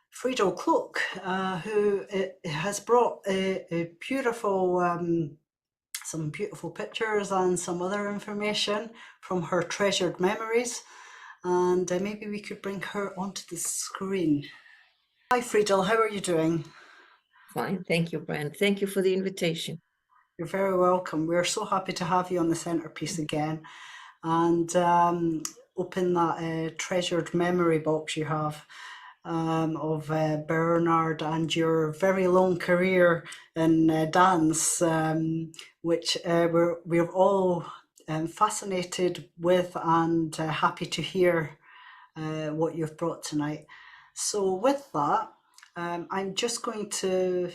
Friedel Kloke, who has brought a beautiful, some beautiful pictures and some other information from her treasured memories. And maybe we could bring her onto the screen. Hi, Friedel, how are you doing? Fine, thank you, Brant. Thank you for the invitation. You're very welcome. We're so happy to have you on the Centrepiece again, and open that treasured memory box you have of Bernard and your very long career in dance, which we're all fascinated with and happy to hear what you've brought tonight. So with that, I'm just going to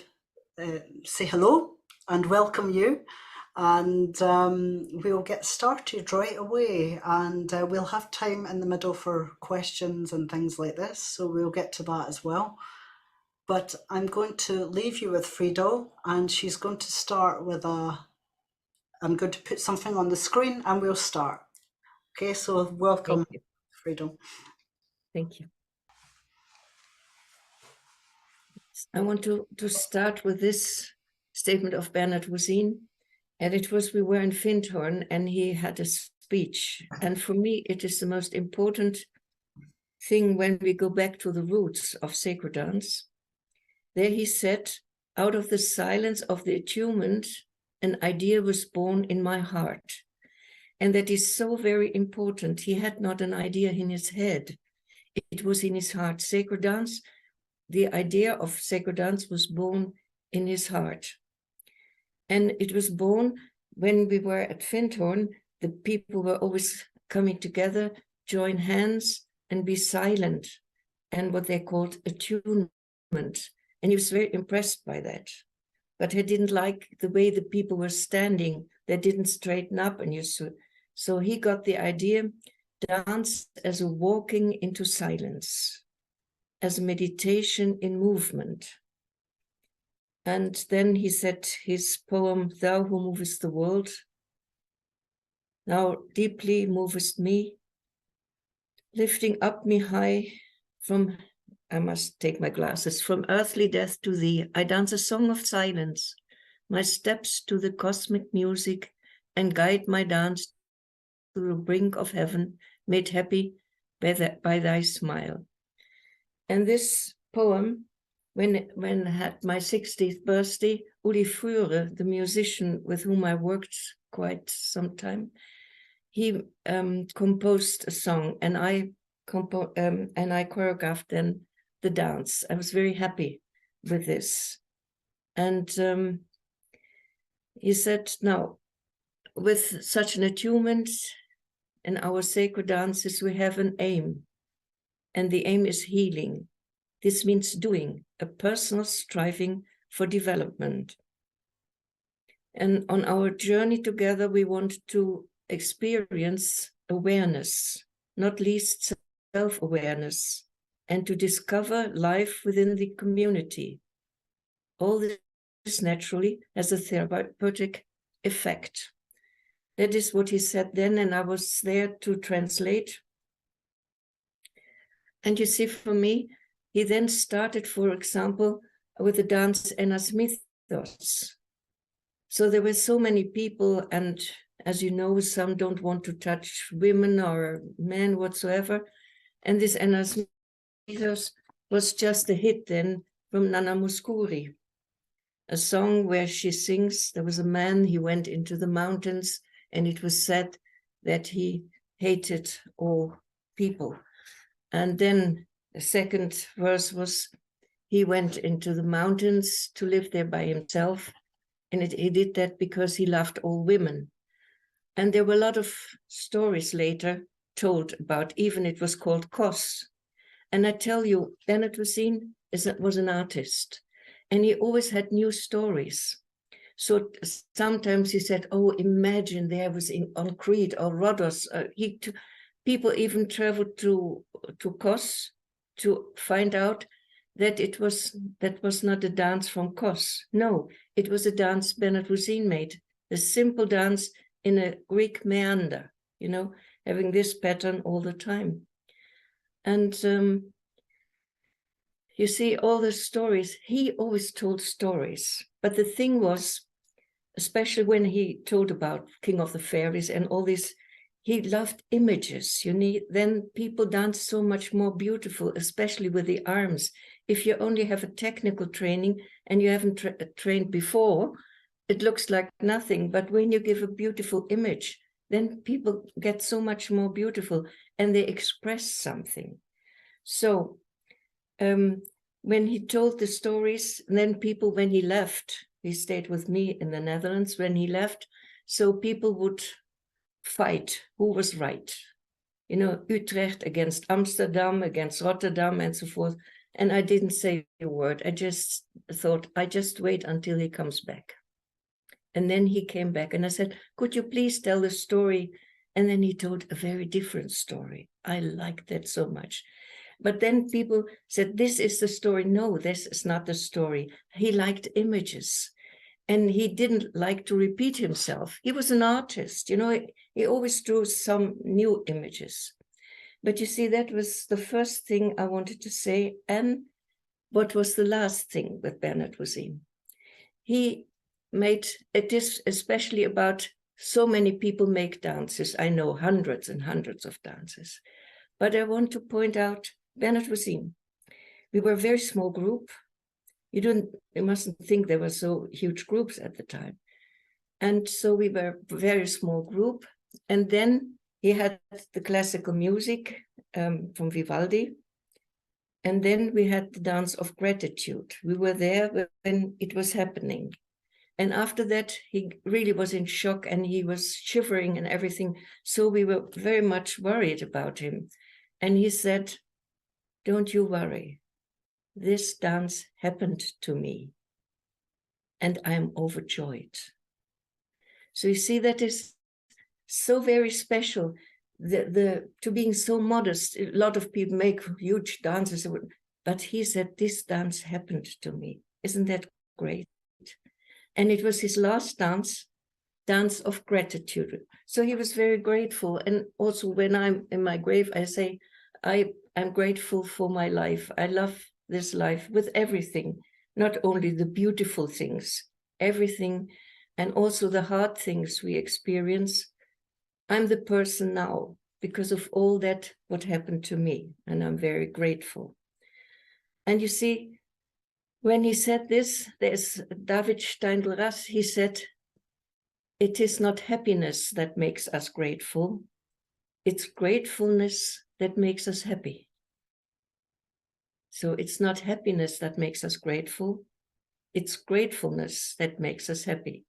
say hello and welcome you, and we'll get started right away, and we'll have time in the middle for questions and things like this, so we'll get to that as well. But I'm going to leave you with Friedel, and she's going to start with I'm going to put something on the screen and we'll start. Okay, so welcome, Friedel. Thank you. I want to start with this statement of Bernard Wuzin, and it was, we were in Findhorn and he had a speech, and for me it is the most important thing when we go back to the roots of sacred dance. There he said, out of the silence of the attunement, an idea was born in my heart. And that is so very important. He had not an idea in his head. It was in his heart. Sacred dance, the idea of sacred dance was born in his heart. And it was born when we were at Findhorn. The people were always coming together, join hands and be silent, and what they called attunement. And he was very impressed by that. But he didn't like the way the people were standing. They didn't straighten up. And so he got the idea, dance as a walking into silence, as a meditation in movement. And then he said his poem, Thou who movest the world, now deeply movest me, lifting up me high from, I must take my glasses, from earthly death to thee, I dance a song of silence, my steps to the cosmic music, and guide my dance to the brink of heaven, made happy by thy smile. And this poem, when I had my 60th birthday, Uli Führer, the musician with whom I worked quite some time, he composed a song, and I choreographed then the dance. I was very happy with this. And he said, now, with such an attunement in our sacred dances, we have an aim, and the aim is healing. This means doing, a personal striving for development. And on our journey together, we want to experience awareness, not least self-awareness, and to discover life within the community. All this naturally has a therapeutic effect. That is what he said then, and I was there to translate. And you see, for me, he then started, for example, with the dance Enas Mythos. So there were so many people, and as you know, some don't want to touch women or men whatsoever. And this Enas Mythos was just a hit then from Nana Mouskouri, a song where she sings, there was a man, he went into the mountains, and it was said that he hated all people. And then the second verse was, he went into the mountains to live there by himself. And he did that because he loved all women. And there were a lot of stories later told about, even it was called Kos. And I tell you, Bernard Wuzin was an artist, and he always had new stories. So sometimes he said, oh, imagine there was on Crete or Rhodos. People even traveled to Kos to find out that that was not a dance from Kos. No, it was a dance Bernard Wuzin made, a simple dance in a Greek meander, having this pattern all the time. And you see, all the stories, he always told stories. But the thing was, especially when he told about King of the Fairies and all this, he loved images. Then people dance so much more beautiful, especially with the arms. If you only have a technical training and you haven't trained before, it looks like nothing. But when you give a beautiful image, then people get so much more beautiful and they express something. So when he told the stories, then people, when he left, he stayed with me in the Netherlands when he left, so people would fight who was right. Utrecht against Amsterdam, against Rotterdam, and so forth. And I didn't say a word. I just thought, I just wait until he comes back. And then he came back and I said, could you please tell the story? And then he told a very different story. I liked that so much. But then people said, this is the story. No, this is not the story. He liked images and he didn't like to repeat himself. He was an artist, he always drew some new images. But you see, that was the first thing I wanted to say. And what was the last thing with Bernard Wozin? He made it is especially about so many people make dances. I know hundreds and hundreds of dances. But I want to point out Bernard Wozin. We were a very small group. You mustn't think there were so huge groups at the time. And so we were a very small group. And then he had the classical music from Vivaldi. And then we had the dance of gratitude. We were there when it was happening. And after that, he really was in shock and he was shivering and everything. So we were very much worried about him. And he said, don't you worry. This dance happened to me. And I'm overjoyed. So you see, that is so very special. To being so modest, a lot of people make huge dances, but he said, this dance happened to me. Isn't that great? And it was his last dance of gratitude. So he was very grateful. And also when I'm in my grave, I say, I'm grateful for my life. I love this life with everything, not only the beautiful things, everything, and also the hard things we experience. I'm the person now because of all that, what happened to me, and I'm very grateful. And you see, when he said this, there's David Steindl-Rast, he said, it is not happiness that makes us grateful, it's gratefulness that makes us happy. So it's not happiness that makes us grateful, it's gratefulness that makes us happy.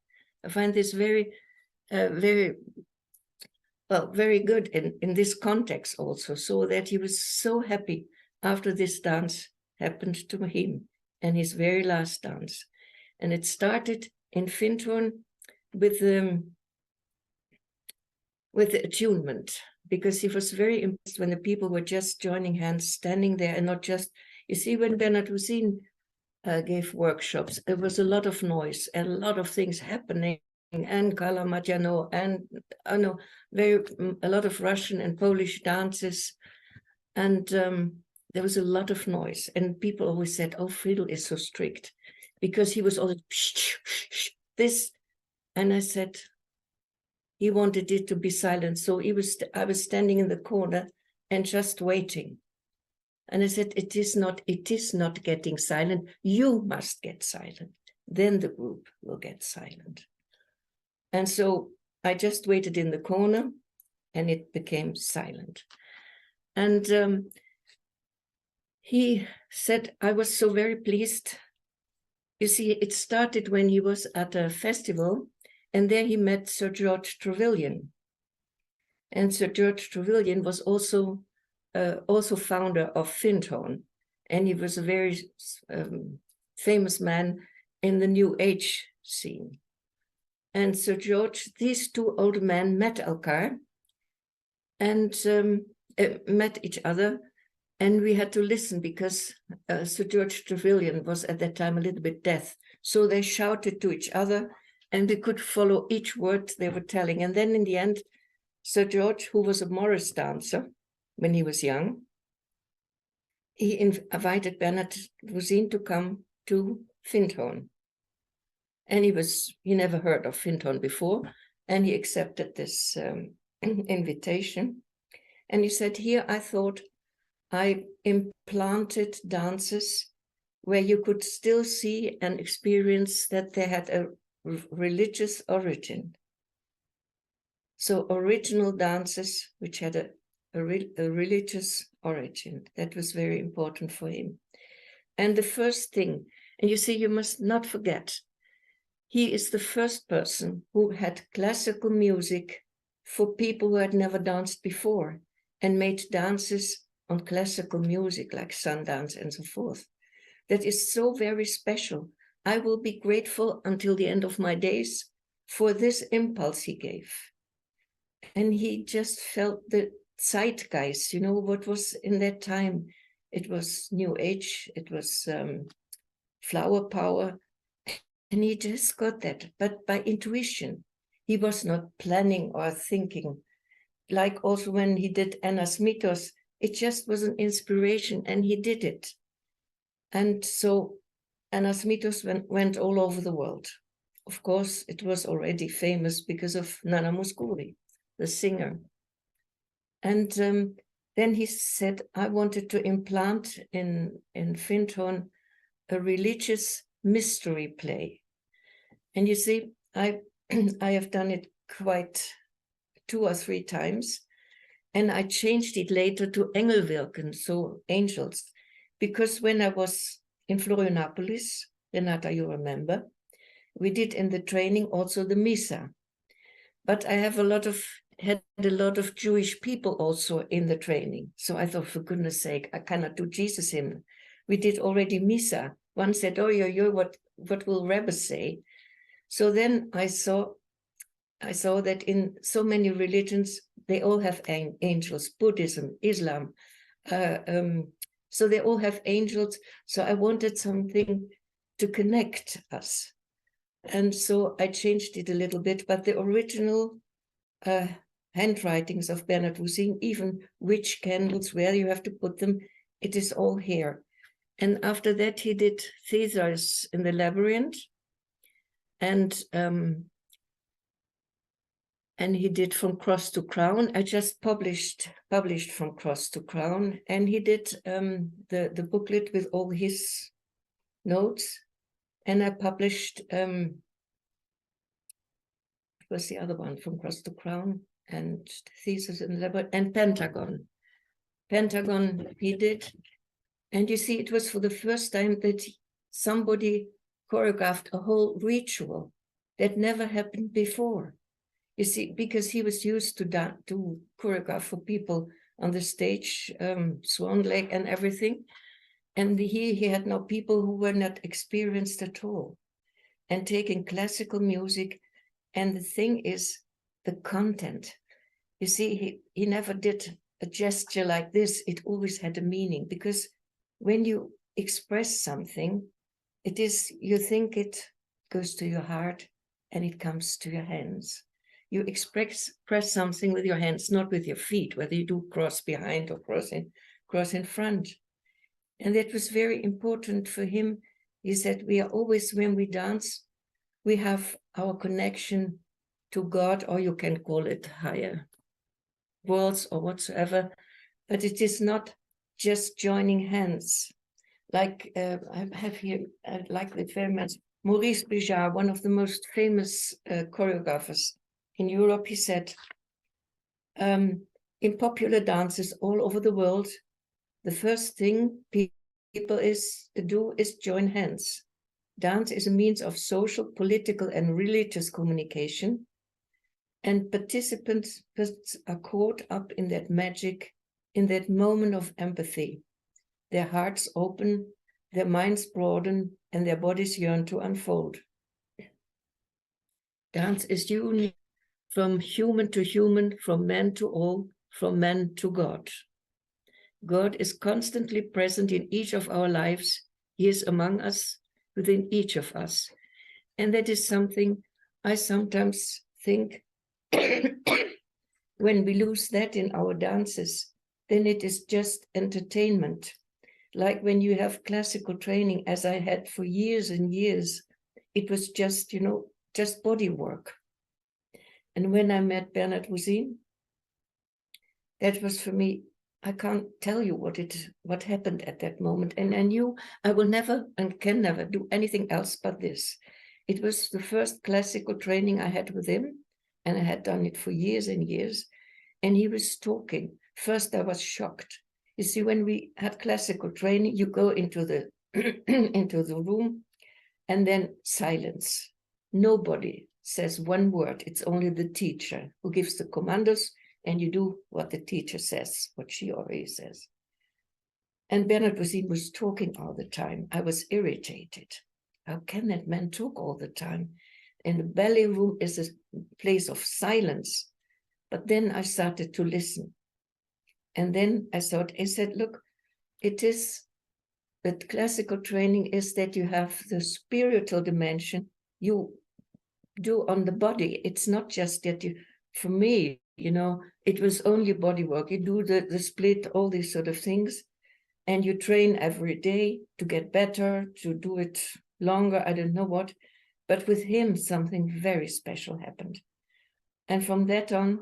I find this very, very good in this context also, so that he was so happy after this dance happened to him and his very last dance. And it started in Findhorn with the attunement, because he was very impressed when the people were just joining hands, standing there, and not just, you see, when Bernard Wozin gave workshops, there was a lot of noise and a lot of things happening, and Kalamajano, and a lot of Russian and Polish dances, and there was a lot of noise, and people always said, oh, Friedel is so strict, because he was always this, and I said, he wanted it to be silent, so I was standing in the corner and just waiting. And I said, it is not getting silent, you must get silent, then the group will get silent. And so I just waited in the corner and it became silent. And he said, I was so very pleased. You see, it started when he was at a festival, and there he met Sir George Trevelyan. And Sir George Trevelyan was also founder of Findhorn, and he was a very famous man in the New Age scene. And Sir George, these two old men met elkaar and met each other, and we had to listen because Sir George Trevelyan was at that time a little bit deaf. So they shouted to each other and we could follow each word they were telling. And then in the end, Sir George, who was a Morris dancer when he was young, he invited Bernard Voisin to come to Findhorn. And he never heard of Findhorn before, and he accepted this invitation. And he said, here I thought I implanted dances where you could still see and experience that they had a religious origin. So original dances which had a religious origin. That was very important for him. And the first thing, and you see, you must not forget, he is the first person who had classical music for people who had never danced before and made dances on classical music like Sundance and so forth. That is so very special. I will be grateful until the end of my days for this impulse he gave. And he just felt the zeitgeist, you know, what was in that time. It was New Age, it was flower power, and he just got that, but by intuition. He was not planning or thinking. Like also when he did Anna's Mythos, it just was an inspiration and he did it. And so Anna's Mythos went all over the world. Of course, it was already famous because of Nana Mouskouri, the singer. And then he said, I wanted to implant in Findhorn a religious mystery play. And you see, I have done it quite 2 or 3 times, and I changed it later to Engelwirken, so angels, because when I was in Florianopolis, Renata, you remember, we did in the training also the Missa. But I have had a lot of Jewish people also in the training. So I thought, for goodness sake, I cannot do Jesus hymn. We did already Missa. One said, oh, what will rabbis say? So then I saw that in so many religions, they all have angels, Buddhism, Islam. So they all have angels. So I wanted something to connect us. And so I changed it a little bit, but the original handwritings of Bernard Voisin, even which candles, where you have to put them, it is all here. And after that, he did Theseus in the Labyrinth, and he did From Cross to Crown. I just published From Cross to Crown, and he did the booklet with all his notes, and I published what was the other one, From Cross to Crown, and Theseus in the Labyrinth, and Pentagon. Pentagon he did. And you see, it was for the first time that somebody choreographed a whole ritual that never happened before. You see, because he was used to choreograph for people on the stage, Swan Lake and everything. And he had now people who were not experienced at all. And taking classical music, and the thing is the content. You see, he never did a gesture like this. It always had a meaning, because when you express something, you think it goes to your heart and it comes to your hands. You express something with your hands, not with your feet, whether you do cross behind or cross in front. And that was very important for him. He said, we are always, when we dance, we have our connection to God, or you can call it higher worlds or whatsoever, but it is not just joining hands. Like I have here, I like it very much, Maurice Béjart, one of the most famous choreographers in Europe, he said, in popular dances all over the world, the first thing people do is join hands. Dance is a means of social, political, and religious communication, and participants are caught up in that magic, in that moment of empathy. Their hearts open, their minds broaden, and their bodies yearn to unfold. Dance is union from human to human, from man to all, from man to God. God is constantly present in each of our lives. He is among us, within each of us. And that is something I sometimes think when we lose that in our dances, then it is just entertainment. like when you have classical training, as I had for years and years, it was just, you know, just body work. And when I met Bernard Wuzin, that was for me, I can't tell you what happened at that moment. And I knew I will never and can never do anything else but this. It was the first classical training I had with him, and I had done it for years and years. And he was talking. First, I was shocked. You see, when we had classical training, you go into the into the room, and then silence. Nobody says one word. It's only the teacher who gives the commandos, and you do what the teacher says, what she already says. And Bernard Wuzin was talking all the time. I was irritated. How can that man talk all the time? And the ballet room is a place of silence. But then I started to listen. And then I said, look, it is that classical training is that you have the spiritual dimension you do on the body. It's not just that you, for me, you know, it was only body work. You do the split, all these sort of things, and you train every day to get better, to do it longer, I don't know what. But with him, something very special happened. And from that on,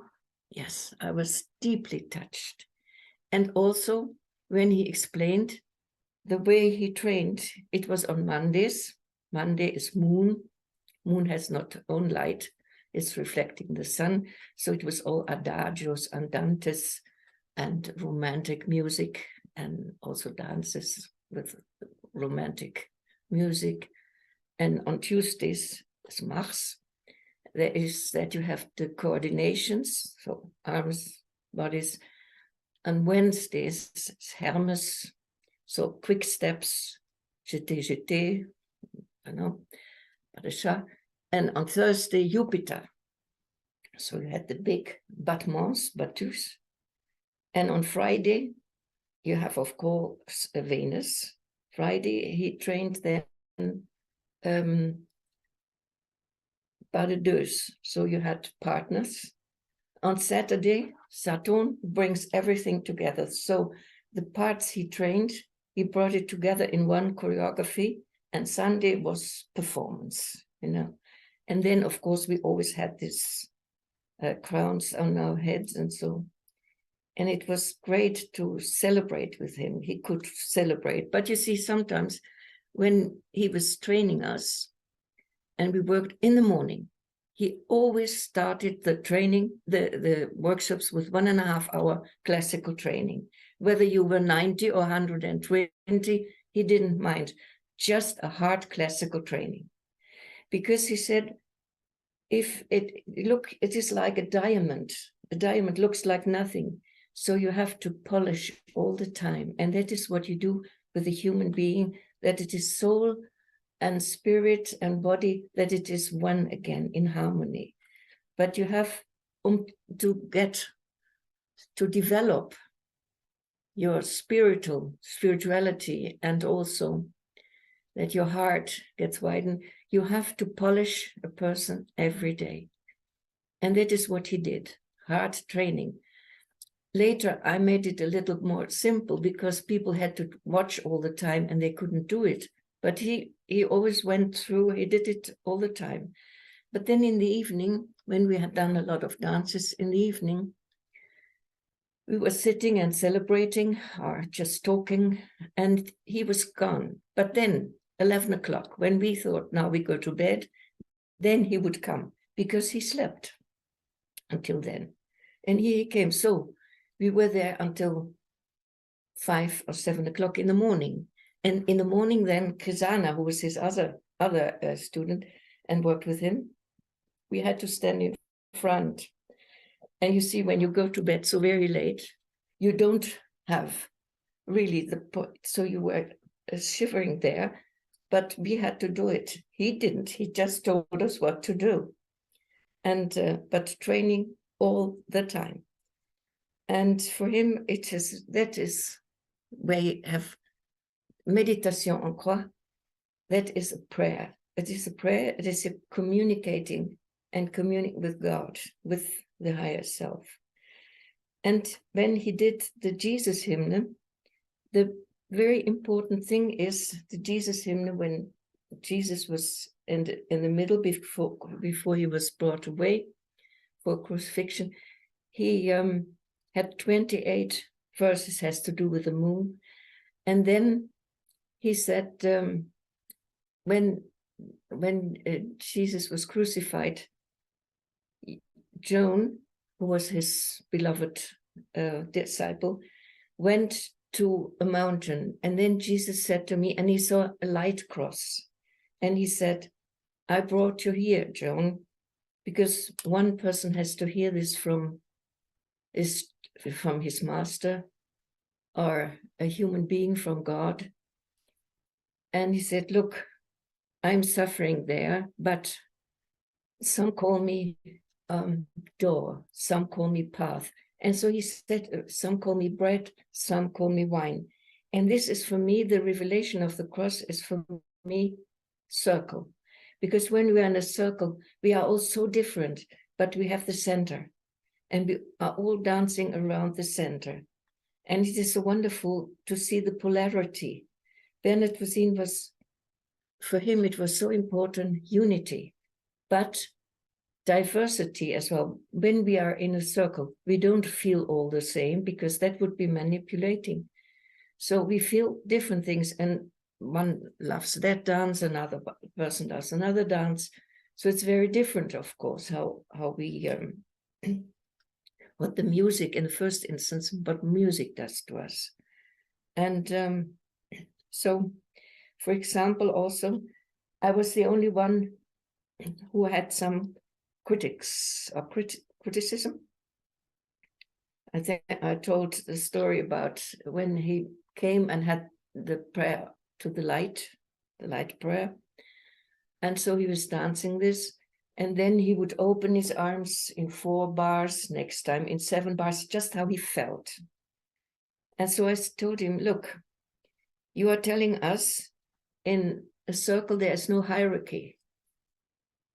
yes, I was deeply touched. And also, when he explained the way he trained, it was on Mondays. Monday is moon. Moon has not own light. It's reflecting the sun. So it was all adagios, andantes, and romantic music, and also dances with romantic music. And on Tuesdays, it's Mars. There is that you have the coordinations, so arms, bodies. On Wednesdays, it's Hermes, so quick steps, jeté, you know, and on Thursday, Jupiter. So you had the big battus. And on Friday, you have, of course, Venus. Friday, he trained then pas de deux, so you had partners. On Saturday, Saturn brings everything together. So the parts he trained, he brought it together in one choreography, and Sunday was performance, you know. And then, of course, we always had this crowns on our heads and so. And it was great to celebrate with him. He could celebrate. But you see, sometimes when he was training us and we worked in the morning, he always started the training, the workshops with 1.5 hour classical training. Whether you were 90 or 120, he didn't mind. Just a hard classical training. Because he said, if it is like a diamond. A diamond looks like nothing. So you have to polish all the time. And that is what you do with a human being, that it is soul and spirit and body, that it is one again in harmony. But you have to develop your spirituality, and also that your heart gets widened. You have to polish a person every day. And that is what he did, hard training. Later, I made it a little more simple because people had to watch all the time and they couldn't do it. But he always went through, he did it all the time. But then in the evening, when we had done a lot of dances in the evening, we were sitting and celebrating or just talking, and he was gone. But then 11 o'clock, when we thought, now we go to bed, then he would come because he slept until then. And he came. So we were there until 5 or 7 o'clock in the morning. And in the morning, then Krizana, who was his other student and worked with him, we had to stand in front. And you see, when you go to bed so very late, you don't have really the point. So you were shivering there, but we had to do it. He didn't. He just told us what to do. And but training all the time. And for him, that is where you have meditation en croix. That is a prayer. It is a prayer. It is a communicating with God, with the higher self. And when he did the Jesus hymn, the very important thing is the Jesus hymn. When Jesus was in the middle before he was brought away for crucifixion, he had 28 verses, has to do with the moon. And then he said, when Jesus was crucified, Joan, who was his beloved disciple, went to a mountain. And then Jesus said to me, and he saw a light cross. And he said, I brought you here, Joan, because one person has to hear this from his master, or a human being from God. And he said, look, I'm suffering there, but some call me door, some call me path. And so he said, some call me bread, some call me wine. And this is for me, the revelation of the cross is for me, circle. Because when we are in a circle, we are all so different, but we have the center. And we are all dancing around the center. And it is so wonderful to see the polarity. Bernard Voisin was, for him, it was so important, unity, but diversity as well. When we are in a circle, we don't feel all the same, because that would be manipulating. So we feel different things, and one loves that dance, another person does another dance. So it's very different, of course, how we, what the music in the first instance, what music does to us. And so, for example, also, I was the only one who had some critics or criticism. I think I told the story about when he came and had the prayer to the light prayer. And so he was dancing this, and then he would open his arms in 4 bars, next time in 7 bars, just how he felt. And so I told him, look, you are telling us in a circle there is no hierarchy.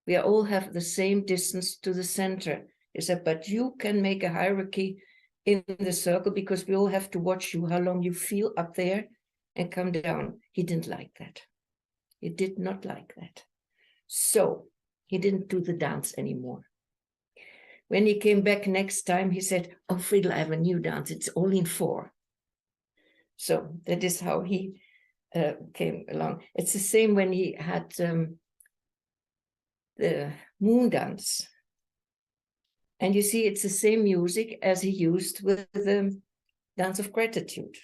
We all have the same distance to the center. He said, but you can make a hierarchy in the circle, because we all have to watch you, how long you feel up there and come down. He didn't like that. He did not like that. So he didn't do the dance anymore. When he came back next time, he said, oh, Friedel, I have a new dance. It's all in 4. So that is how he came along. It's the same when he had the moon dance. And you see, it's the same music as he used with the dance of gratitude.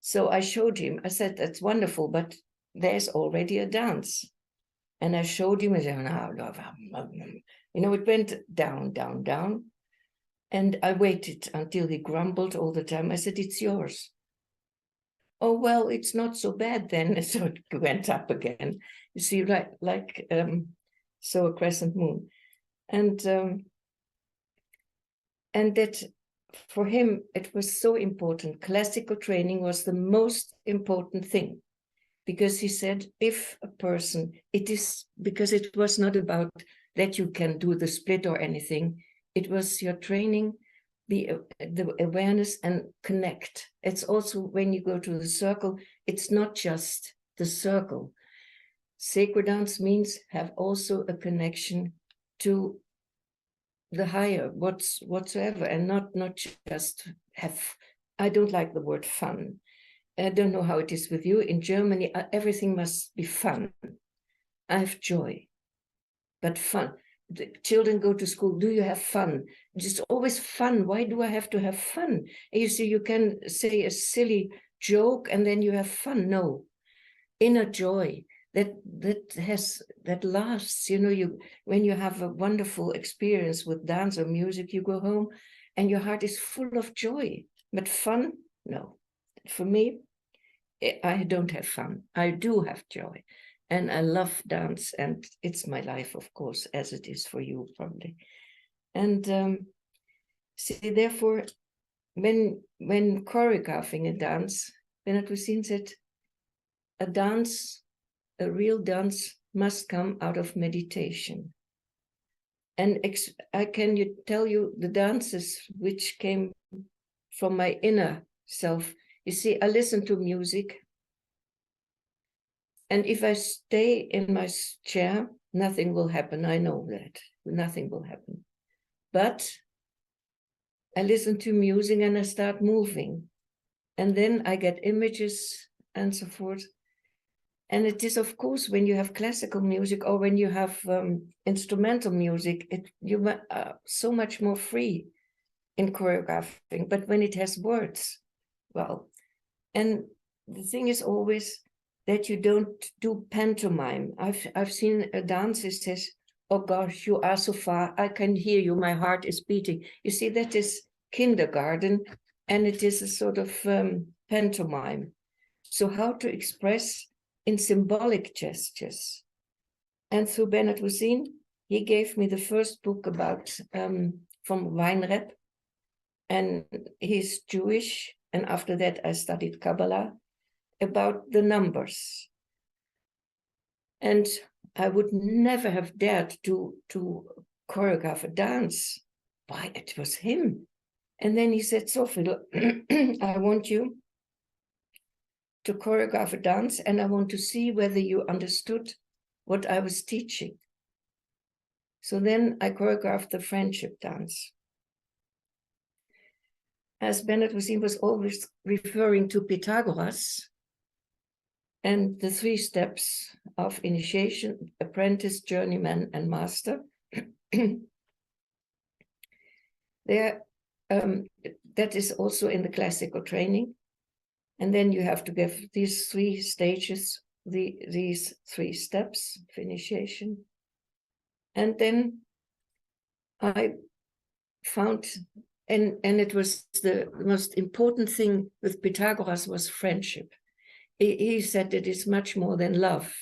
So I showed him, I said, that's wonderful, but there's already a dance. And I showed him, and you know, it went down, down, down. And I waited until he grumbled all the time. I said, it's yours. Oh, well, it's not so bad then. So it went up again. You see, like so a crescent moon. And that for him, it was so important. Classical training was the most important thing, because he said, if a person, it is because it was not about that you can do the split or anything. It was your training, the awareness and connect. It's also when you go to the circle, it's not just the circle. Sacred dance means have also a connection to the higher, whatsoever, and not just have, I don't like the word fun. I don't know how it is with you. In Germany, everything must be fun. I have joy, but fun. The children go to school. Do you have fun? It's always fun. Why do I have to have fun? And you see, you can say a silly joke and then you have fun. No, inner joy that lasts. You know, when you have a wonderful experience with dance or music, you go home and your heart is full of joy. But fun, no. For me, I don't have fun. I do have joy. And I love dance, and it's my life, of course, as it is for you, probably. And see, therefore, when choreographing a dance, Bernard Voisin said, a real dance must come out of meditation. And I can tell you the dances which came from my inner self You see, I listen to music, and if I stay in my chair, nothing will happen. I know that nothing will happen. But I listen to music and I start moving, and then I get images and so forth. And it is, of course, when you have classical music or when you have instrumental music, you are so much more free in choreographing. But when it has words, well, and the thing is always that you don't do pantomime. I've seen a dance that says, "Oh gosh, you are so far. I can hear you. My heart is beating." You see, that is kindergarten, and it is a sort of pantomime. So how to express in symbolic gestures. And through Bernard Wuzin, he gave me the first book about from Weinreb, and he's Jewish. And after that, I studied Kabbalah about the numbers. And I would never have dared to choreograph a dance. Why, it was him. And then he said, "So, Friedel, I want you to choreograph a dance, and I want to see whether you understood what I was teaching." So then I choreographed the friendship dance. As Bernard Wuzin was always referring to Pythagoras and the 3 steps of initiation: apprentice, journeyman, and master. There, that is also in the classical training. And then you have to give these 3 stages, these 3 steps of initiation. And then I found, and it was the most important thing with Pythagoras was friendship. He said it is much more than love.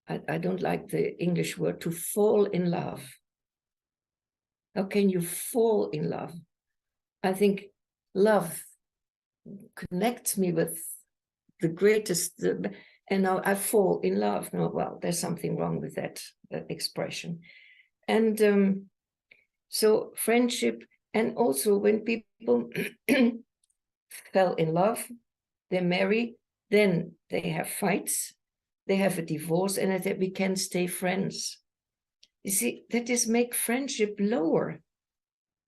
I don't like the English word, to fall in love. How can you fall in love? I think love connects me with the greatest, and now I fall in love. No, well, there's something wrong with that expression. And so friendship, and also when people fell in love, they marry, then they have fights, they have a divorce, and that we can stay friends. You see, that is make friendship lower.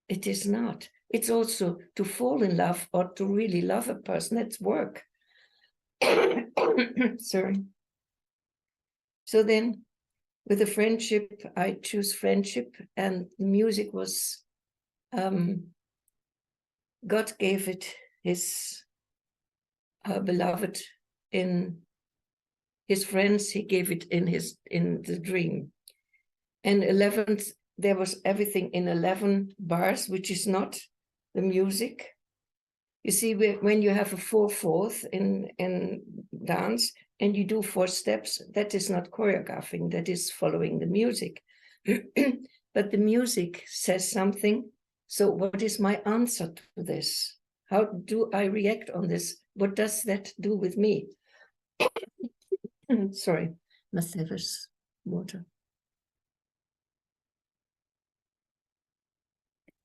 It is not. It's also to fall in love or to really love a person. That's work. Sorry. So then with the friendship, I choose friendship, and the music was, God gave it his beloved in his friends. He gave it in the dream. And 11th, there was everything in 11 bars, which is not the music. You see, when you have a 4/4 in dance and you do 4 steps, that is not choreographing, that is following the music. But the music says something. So what is my answer to this? How do I react on this? What does that do with me? Sorry, must have water.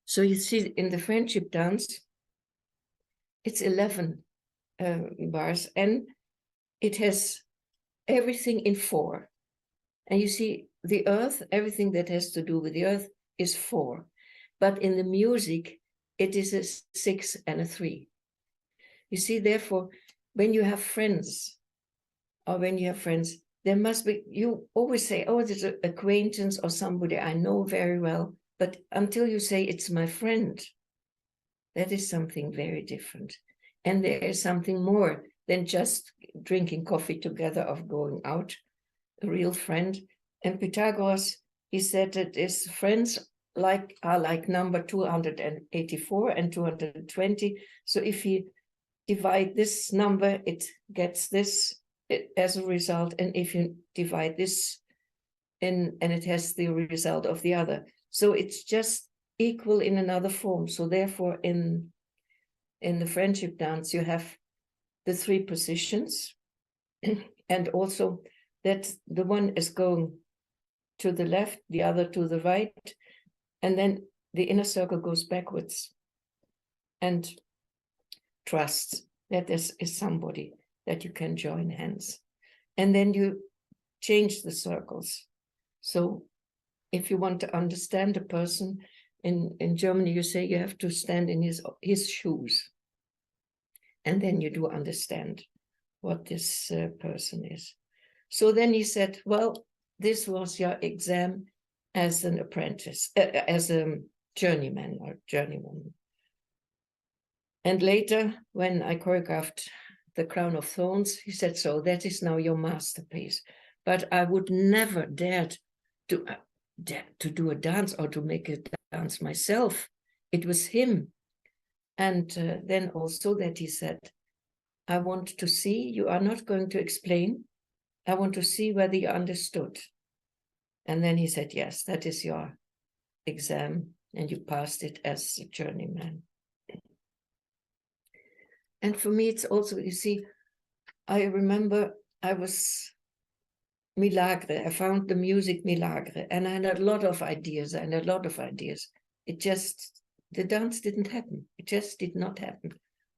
So you see, in the friendship dance, it's 11 bars, and it has everything in 4. And you see, the earth, everything that has to do with the earth is 4. But in the music, it is a 6 and a 3. You see, therefore, when you have friends, there must be, you always say, "Oh, there's an acquaintance or somebody I know very well." But until you say it's my friend, that is something very different. And there is something more than just drinking coffee together or going out, a real friend. And Pythagoras, he said that his friends are like number 284 and 220. So if you divide this number, it gets this as a result. And if you divide this and it has the result of the other. So it's just equal in another form. So therefore, in the friendship dance, you have the 3 positions, and also that the one is going to the left, the other to the right, and then the inner circle goes backwards. And trust. that this is somebody that you can join hands. And then you change the circles. So if you want to understand a person, in Germany, you say you have to stand in his shoes. And then you do understand what this person is. So then he said, well, this was your exam as an apprentice, as a journeyman or journeywoman. And later, when I choreographed The Crown of Thorns, he said, so that is now your masterpiece. But I would never dared to do a dance or to make a dance myself. It was him. And then also that he said, I want to see, you are not going to explain. I want to see whether you understood. And then he said, yes, that is your exam. And you passed it as a journeyman. And for me, it's also, you see, I remember I was Milagre. I found the music Milagre. And I had a lot of ideas It just, the dance didn't happen. It just did not happen.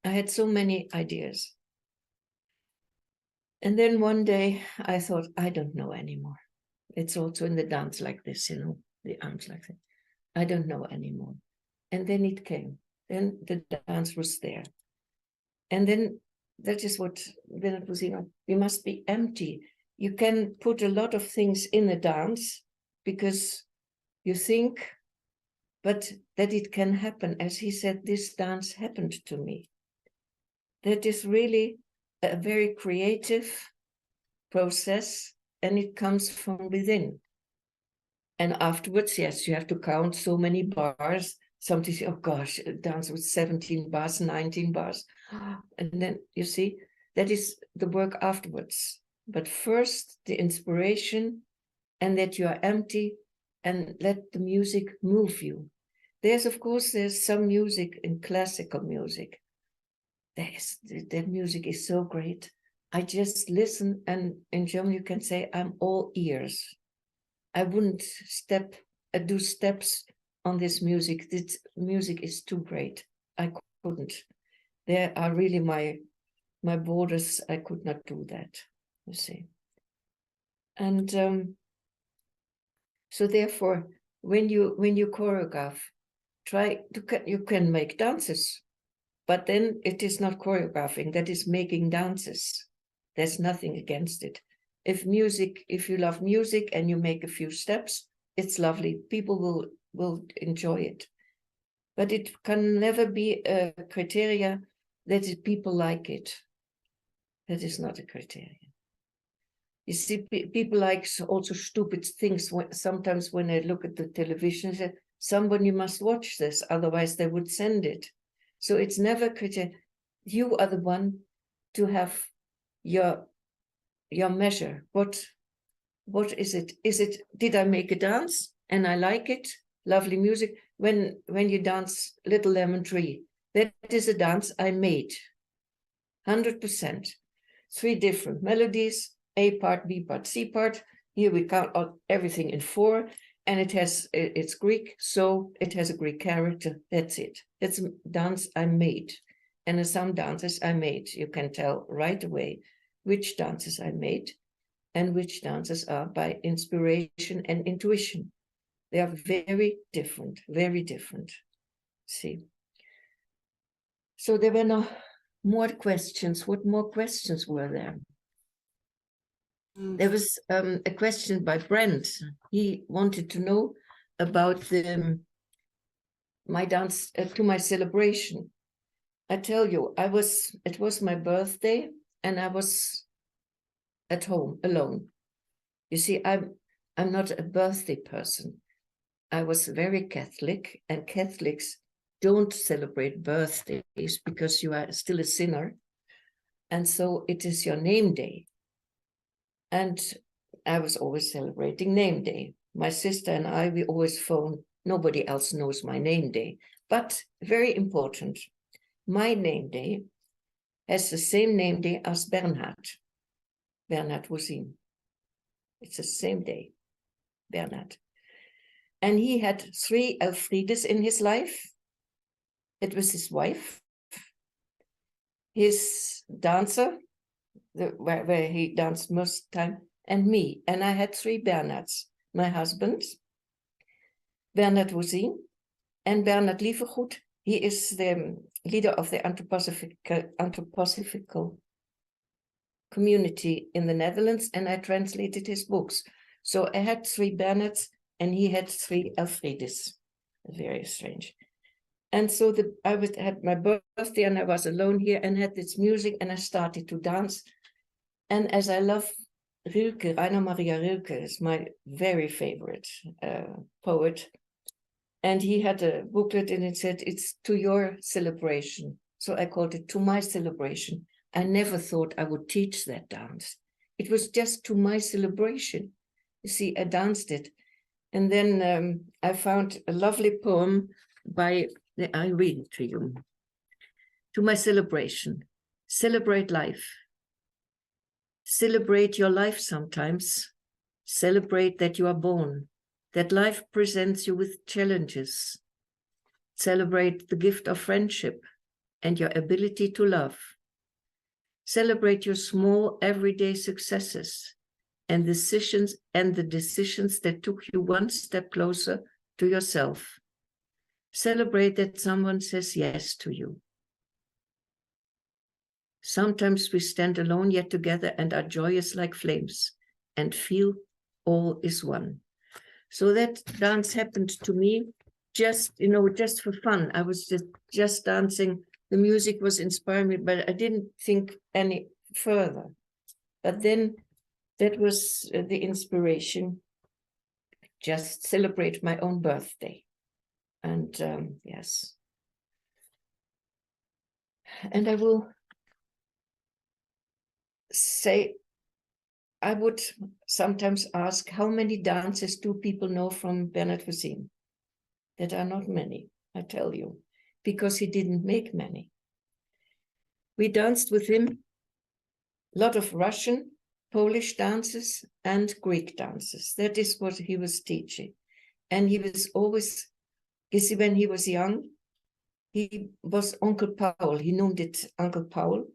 I had so many ideas. And then one day I thought, I don't know anymore. It's also in the dance like this, you know, the arms like that. I don't know anymore. And then it came. Then the dance was there. And then that is what Bernard was saying. We must be empty. You can put a lot of things in a dance because you think, but that it can happen. As he said, this dance happened to me. That is really a very creative process, and it comes from within. And afterwards, yes, you have to count so many bars. Somebody say, oh gosh, a dance with 17 bars, 19 bars. And then you see, that is the work afterwards. But first, the inspiration, and that you are empty, and let the music move you. There's some music in classical music. That music is so great. I just listen, and in German you can say, I'm all ears. I wouldn't do steps on this music. This music is too great. I couldn't. There are really my borders. I could not do that, you see. And so therefore, when you choreograph, you can make dances, but then it is not choreographing. That is making dances. There's nothing against it. If you love music and you make a few steps, it's lovely. People will enjoy it. But it can never be a criteria that people like it. That is not a criterion. You see, people like also stupid things. Sometimes when I look at the television, say, somebody must watch this, otherwise they would send it. So it's never a criterion. You are the one to have your measure. What is it? Did I make a dance and I like it? Lovely music. When you dance Little Lemon Tree, that is a dance I made. 100%. 3 different melodies, A part, B part, C part. Here we count everything in 4, and it's Greek, so it has a Greek character. That's it. It's a dance I made. And in some dances I made, you can tell right away which dances I made and which dances are by inspiration and intuition. They are very different, very different. See. So there were no more questions. What more questions were there? There was a question by Brant. He wanted to know about my dance to my celebration. I tell you, it was my birthday and I was at home alone. You see, I'm not a birthday person. I was very Catholic, and Catholics don't celebrate birthdays because you are still a sinner. And so it is your name day. And I was always celebrating name day. My sister and I, we always phone. Nobody else knows my name day. But very important, my name day has the same name day as Bernhard Wozin. It's the same day, Bernhard. And he had 3 Elfriedes in his life. It was his wife. his dancer, where he danced most of the time, and me. And I had 3 Bernards, my husband, Bernard Woesin, and Bernard Lievergoed. He is the leader of the anthroposophical community in the Netherlands, and I translated his books. So I had 3 Bernards, and he had 3 Alfredes. Very strange. And so I had my birthday, and I was alone here, and had this music, and I started to dance. And as I love Rilke, Rainer Maria Rilke is my very favorite poet. And he had a booklet, and it said, "It's to your celebration." So I called it "To My Celebration." I never thought I would teach that dance. It was just to my celebration. You see, I danced it. And then I found a lovely poem by, I read it to you. To my celebration. Celebrate life. Celebrate your life sometimes. Celebrate that you are born, that life presents you with challenges. Celebrate the gift of friendship and your ability to love. Celebrate your small everyday successes and the decisions that took you one step closer to yourself. Celebrate that someone says yes to you. Sometimes we stand alone yet together and are joyous like flames and feel all is one. So that dance happened to me just for fun. I was just dancing. The music was inspiring me, but I didn't think any further. But then that was the inspiration. Just celebrate my own birthday. And yes. And I will say, I would sometimes ask, how many dances do people know from Bernard Woesin? That are not many, I tell you, because he didn't make many. We danced with him a lot of Russian, Polish dances, and Greek dances. That is what he was teaching. And he was always, you see, when he was young, he was Uncle Paul. He named it Uncle Paul.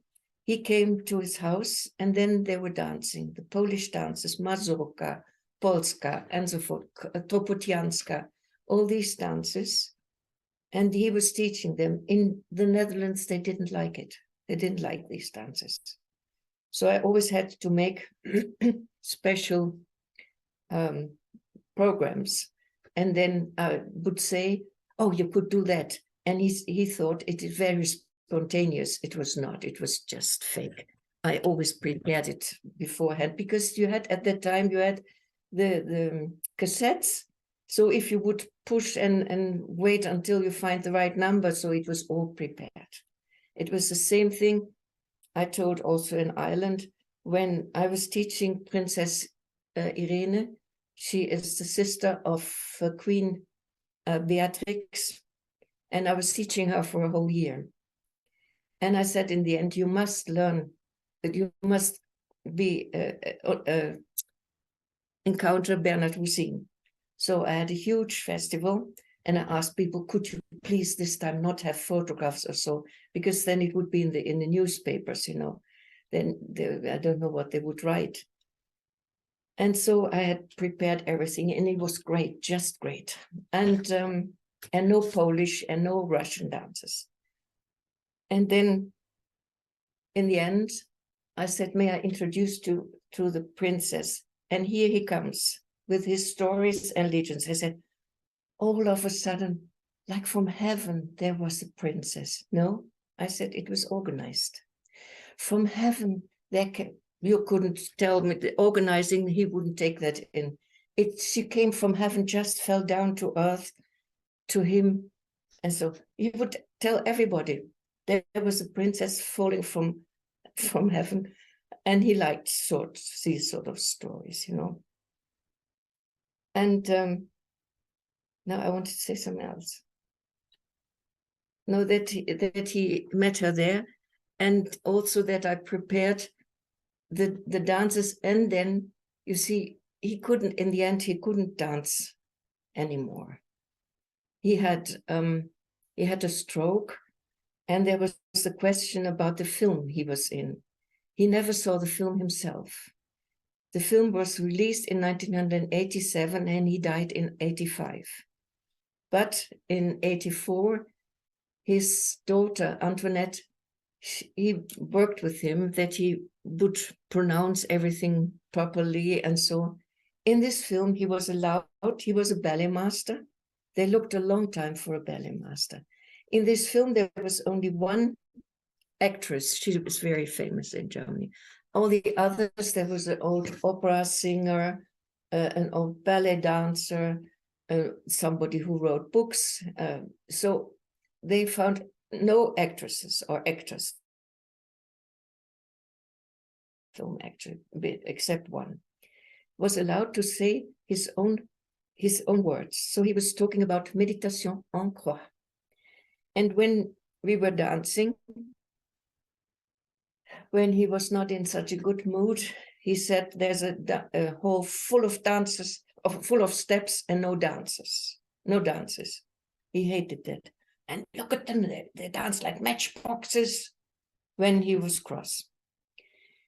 He came to his house, and then they were dancing, the Polish dances, Mazurka, Polska, and so forth, Troputianska, all these dances. And he was teaching them. In the Netherlands, they didn't like it. They didn't like these dances. So I always had to make special programs. And then I would say, oh, you could do that. And he thought it is very spontaneous. It was not. It was just fake. I always prepared it beforehand because you had, at that time, you had the cassettes. So if you would push and wait until you find the right number, so it was all prepared. It was the same thing I told also in Ireland when I was teaching Princess Irene. She is the sister of Queen Beatrix, and I was teaching her for a whole year. And I said, in the end, you must learn, that you must be encounter Bernard Woesin. So I had a huge festival, and I asked people, could you please this time not have photographs or so, because then it would be in the newspapers, you know. Then I don't know what they would write. And so I had prepared everything, and it was great, just great. And no Polish and no Russian dances. And then in the end, I said, may I introduce you to the princess? And here he comes with his stories and legends. I said, all of a sudden, like from heaven, there was a princess. No, I said, it was organized. From heaven, you couldn't tell me the organizing, he wouldn't take that in. She came from heaven, just fell down to earth to him. And so he would tell everybody there was a princess falling from heaven. And he liked these sort of stories, you know. And now I wanted to say something else. No, that he met her there, and also that I prepared the dances. And then, you see, in the end, he couldn't dance anymore. He had a stroke, And there was the question about the film he was in. He never saw the film himself. The film was released in 1987 and he died in 85. But in 84, his daughter, Antoinette, he worked with him that he would pronounce everything properly and so on. In this film, he was allowed, he was a ballet master. They looked a long time for a ballet master. In this film, there was only one actress. She was very famous in Germany. All the others, there was an old opera singer, an old ballet dancer, somebody who wrote books. So they found no actresses or actors, film actor, except one, was allowed to say his own words. So he was talking about méditation en croix. And when we were dancing, when he was not in such a good mood, he said there's a hall full of dancers, full of steps and no dancers, no dances. He hated that. And look at them, they dance like matchboxes when he was cross,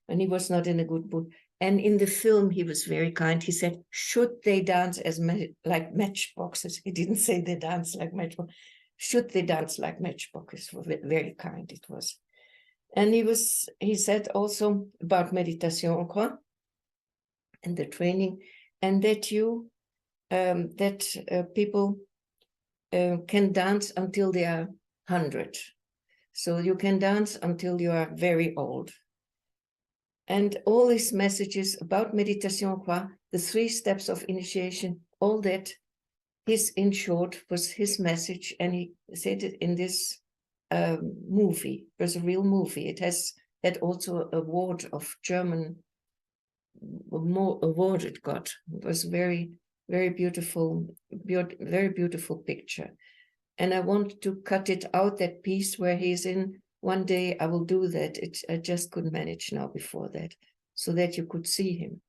when he was not in a good mood. And in the film, he was very kind. He said, should they dance as like matchboxes? He didn't say they dance like matchboxes. Should they dance like matchboxes? Very kind it was. And he said also about meditation en croix and the training, and that people can dance until they are 100. So you can dance until you are very old. And all these messages about meditation en croix, the 3 steps of initiation, all that, in short, was his message, and he said it in this movie. It was a real movie. It had also an award of German, more award it got. It was very, very beautiful, very beautiful picture. And I want to cut it out, that piece where he's in. One day I will do that. I just couldn't manage now before that, so that you could see him.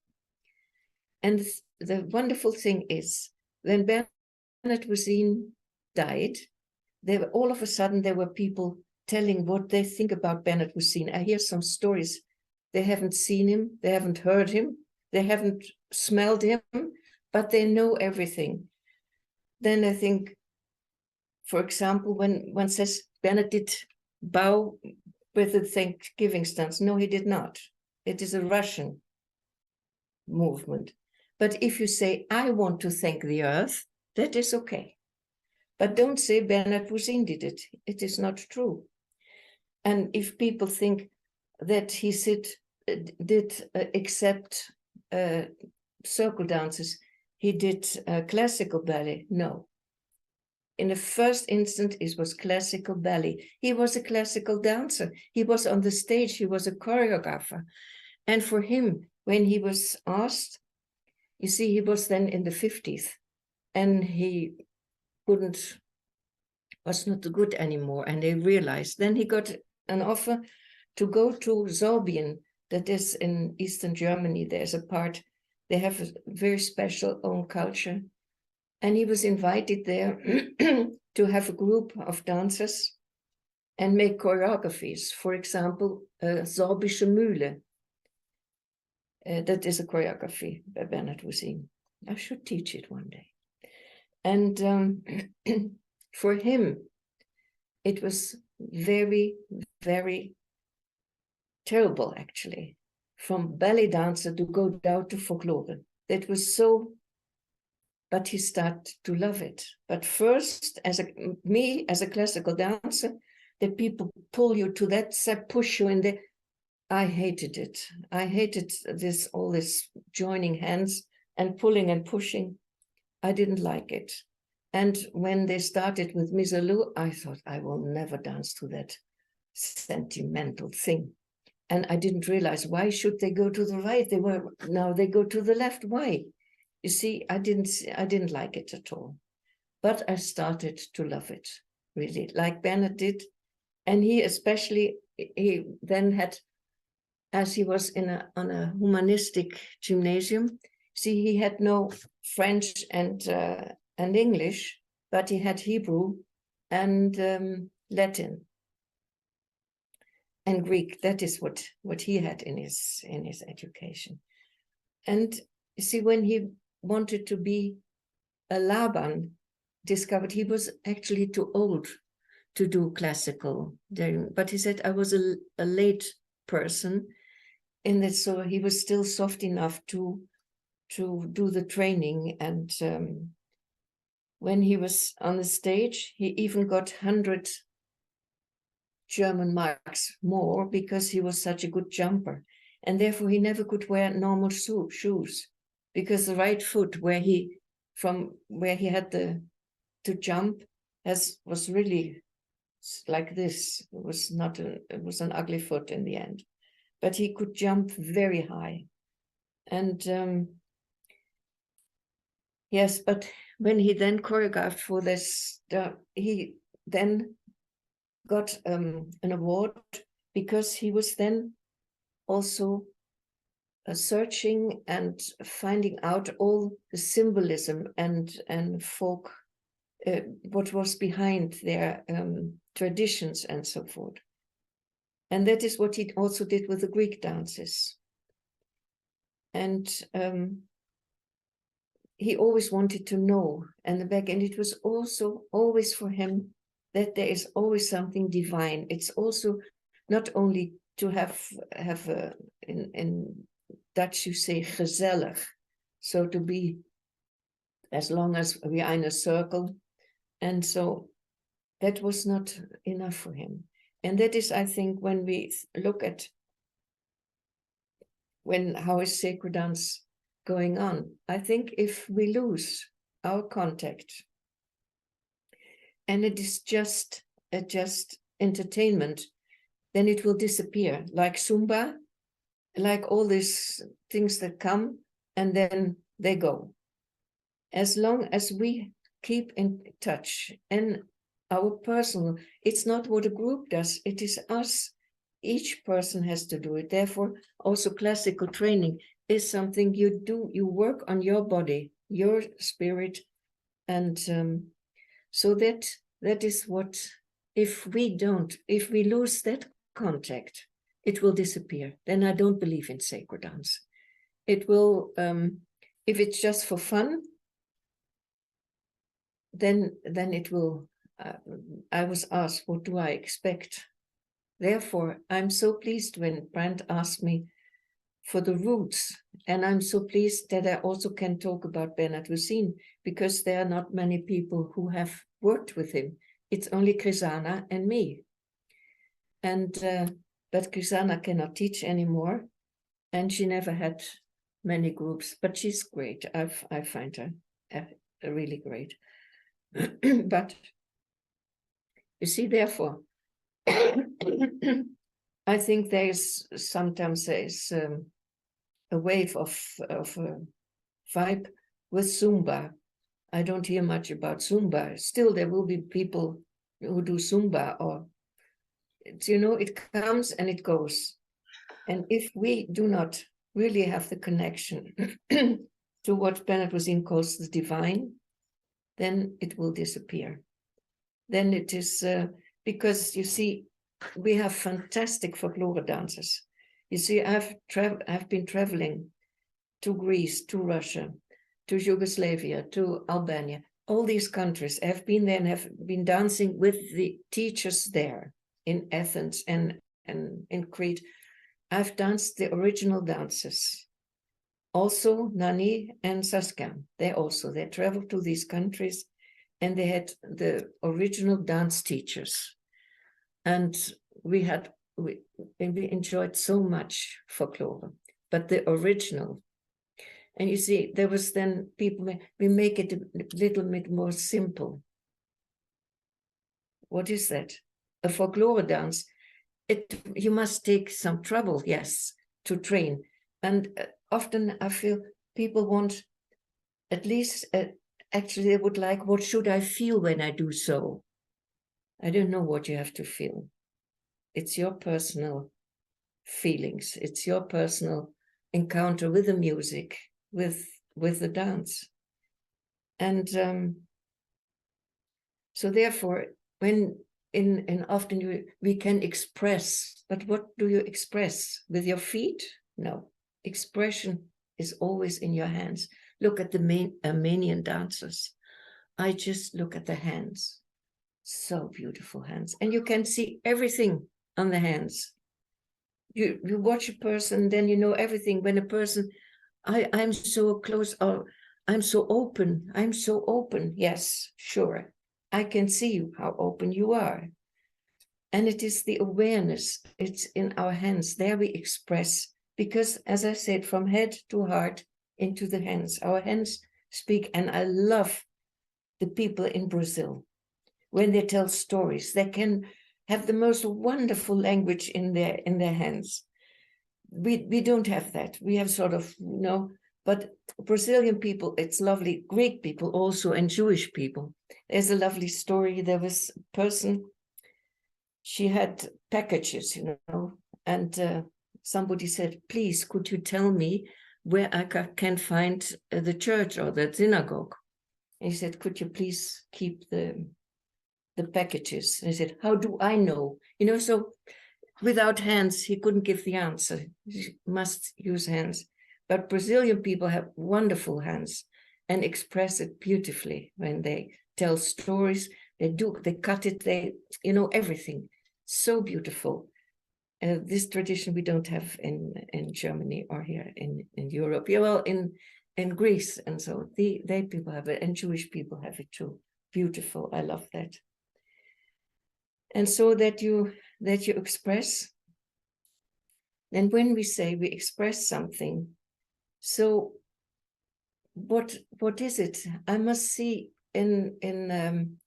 And the wonderful thing is, when Bernard Wuzin died, all of a sudden there were people telling what they think about Bernard Wuzin. I hear some stories. They haven't seen him, they haven't heard him, they haven't smelled him, but they know everything. Then I think, for example, when one says Bernard did bow with the Thanksgiving stance. No, he did not. It is a Russian movement. But if you say, I want to thank the earth, that is okay. But don't say Bernard Wuzin did it. It is not true. And if people think that he did accept circle dances, he did classical ballet, no. In the first instant, it was classical ballet. He was a classical dancer. He was on the stage. He was a choreographer. And for him, when he was asked, you see, he was then in the 50s, and he was not good anymore. And they realized, then he got an offer to go to Sorbien, that is in Eastern Germany. There's a part, they have a very special own culture. And he was invited there to have a group of dancers and make choreographies. For example, Sorbische Mühle. That is a choreography by Bernard Wuzin. I should teach it one day. And for him, it was very, very terrible, actually, from ballet dancer to go down to folklore. That was so, but he started to love it. But first, as a classical dancer, the people pull you to that side, push you in there. I hated it. I hated all this joining hands and pulling and pushing. I didn't like it. And when they started with Misalou, I thought, I will never dance to that sentimental thing. And I didn't realize, why should they go to the right? Now they go to the left. Why? You see, I didn't like it at all. But I started to love it, really, like Bernard did. And he then had, as he was on a humanistic gymnasium, see, he had no French and English, but he had Hebrew and Latin. and Greek. That is what he had in his education. And you see, when he wanted to be a Laban, discovered he was actually too old to do classical. But he said, I was a late person in that, so he was still soft enough to do the training. And when he was on the stage, he even got 100 German marks more because he was such a good jumper. And therefore he never could wear normal shoes, because the right foot where he had to jump was really like this. It was an ugly foot in the end, but he could jump very high. And yes, but when he then choreographed for this, he then got an award because he was then also searching and finding out all the symbolism and folk, what was behind their traditions and so forth. And that is what he also did with the Greek dances. And he always wanted to know, and it was also always for him that there is always something divine. It's also not only to have in Dutch you say gezellig, so to be, as long as we are in a circle. And so that was not enough for him. And that is, I think, when we look at how is sacred dance going on, I think if we lose our contact and it is just entertainment, then it will disappear, like Zumba, like all these things that come and then they go. As long as we keep in touch and our personal, it's not what a group does, it is us. Each person has to do it. Therefore, also classical training is something you do, you work on your body, your spirit. And so that is what, if we lose that contact, it will disappear. Then I don't believe in sacred dance. It will, if it's just for fun, then it will, I was asked, what do I expect? Therefore, I'm so pleased when Brant asked me for the roots, and I'm so pleased that I also can talk about Bernard Lucine, because there are not many people who have worked with him. It's only Chrisana and me. And but Chrisana cannot teach anymore, and she never had many groups, but she's great. I find her really great. But you see, therefore, I think sometimes there's a wave of vibe with Zumba. I don't hear much about Zumba. Still, there will be people who do Zumba, or it comes and it goes. And if we do not really have the connection to what Bernard Lucine calls the divine, then it will disappear. Then it is because you see, we have fantastic folklore dancers. You see, I've been traveling to Greece, to Russia, to Yugoslavia, to Albania, all these countries. I've been there and have been dancing with the teachers there in Athens and in Crete. I've danced the original dances. Also, Nani and Saskia, they traveled to these countries and they had the original dance teachers. And we enjoyed so much folklore, but the original. And you see, there was then we make it a little bit more simple. What is that? A folklore dance. You must take some trouble, yes, to train. And often I feel people want, at least, actually they would like, what should I feel when I do so? I don't know what you have to feel. It's your personal feelings. It's your personal encounter with the music, with the dance. And so therefore, when in often we can express, but what do you express? With your feet? No. Expression is always in your hands. Look at the main Armenian dancers. I just look at the hands. So beautiful hands. And you can see everything on the hands. You watch a person, then you know everything. When a person, I'm so close, or I'm so open. I'm so open. Yes, sure. I can see how open you are. And it is the awareness. It's in our hands. There we express. Because, as I said, from head to heart into the hands. Our hands speak. And I love the people in Brazil. When they tell stories, they can have the most wonderful language in their hands. We don't have that. We have sort of, but Brazilian people, it's lovely. Greek people also, and Jewish people. There's a lovely story. There was a person, she had packages, and somebody said, please, could you tell me where I can find the church or the synagogue? And he said, could you please keep the packages? And he said, how do I know? So without hands, he couldn't give the answer. He must use hands. But Brazilian people have wonderful hands and express it beautifully when they tell stories. They cut it, everything. So beautiful. This tradition we don't have in Germany or here in Europe. Yeah, well, in Greece, and so they people have it, and Jewish people have it too. Beautiful. I love that. And so that you express. And when we say we express something, so what is it? I must see in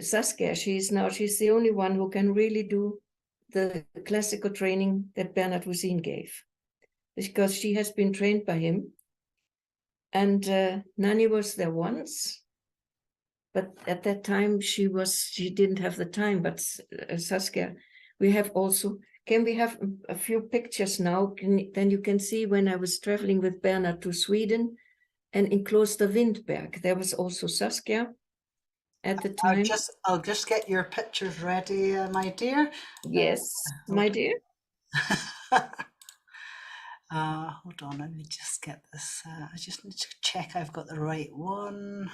Saskia, she's the only one who can really do the classical training that Bernard Wuzin gave, because she has been trained by him. And Nani was there once, but at that time she didn't have the time. But Saskia, we have also. Can we have a few pictures now? Then you can see when I was traveling with Bernard to Sweden, and in Kloster Windberg, there was also Saskia at the time. I'll just get your pictures ready, my dear. Yes, my dear. Hold on, let me just get this. I just need to check I've got the right one.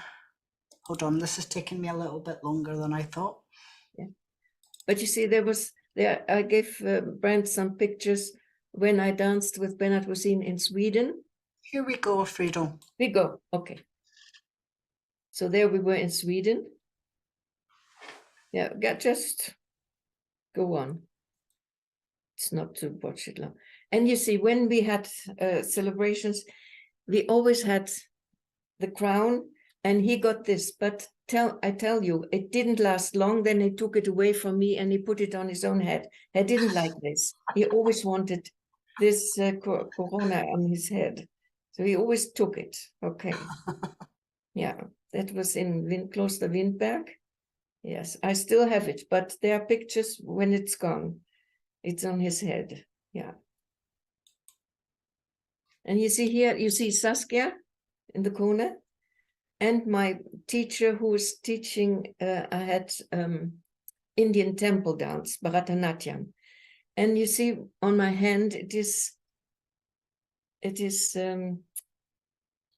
Hold on, this is taking me a little bit longer than I thought. Yeah. But you see, I gave Brant some pictures when I danced with Bernard Wuzin in Sweden. Here we go, Friedel. We go, okay. So there we were in Sweden. Yeah, just go on. It's not to watch it long. And you see, when we had celebrations, we always had the crown, and he got this. But I tell you, it didn't last long. Then he took it away from me and he put it on his own head. I didn't like this. He always wanted this corona on his head. So he always took it. Okay. Yeah, that was in Kloster Windberg. Yes, I still have it, but there are pictures when it's gone. It's on his head. Yeah. And you see here, you see Saskia in the corner. And my teacher who was teaching, I had Indian temple dance, Bharatanatyam. And you see on my hand, it is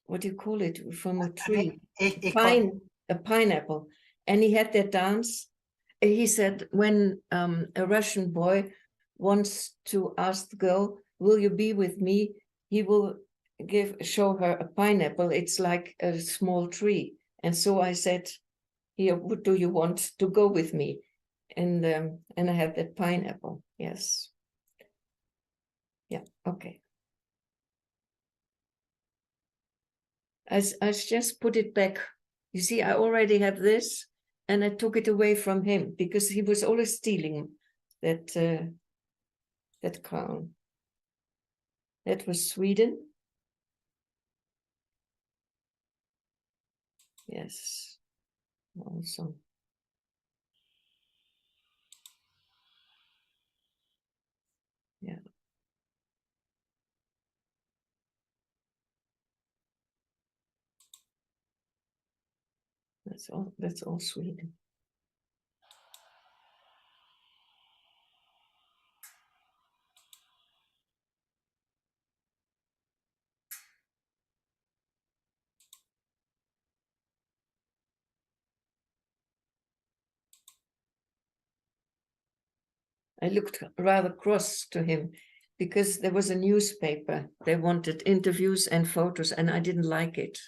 what do you call it, from a tree? A pineapple. And he had that dance. He said, when a Russian boy wants to ask the girl, will you be with me? He will show her a pineapple. It's like a small tree. And so I said, here, do you want to go with me? And I had that pineapple. Yes. Yeah, okay. I just put it back. You see, I already have this, and I took it away from him because he was always stealing that crown. That was Sweden. Yes, also. Yeah. That's all Sweden. I looked rather cross to him because there was a newspaper. They wanted interviews and photos, and I didn't like it.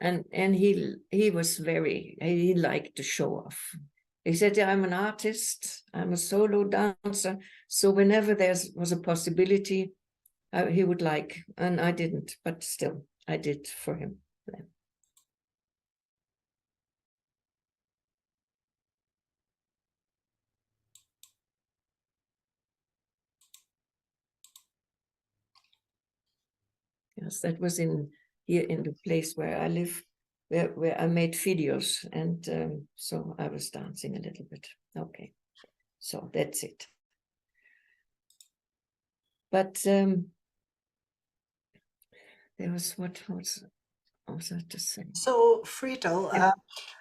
And he was he liked to show off. He said, yeah, I'm an artist, I'm a solo dancer. So whenever there was a possibility, he would like, and I didn't, but still I did for him then. Yes, that was here in the place where I live, where I made videos, and so I was dancing a little bit. Okay, so that's it. But there was what was that to say? So, Friedel,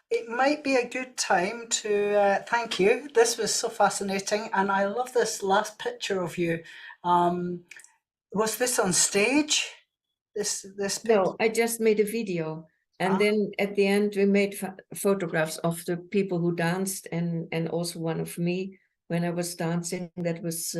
it might be a good time to thank you. This was so fascinating, and I love this last picture of you. Was this on stage? This picture? No, I just made a video, and then at the end we made photographs of the people who danced, and also one of me when I was dancing. That was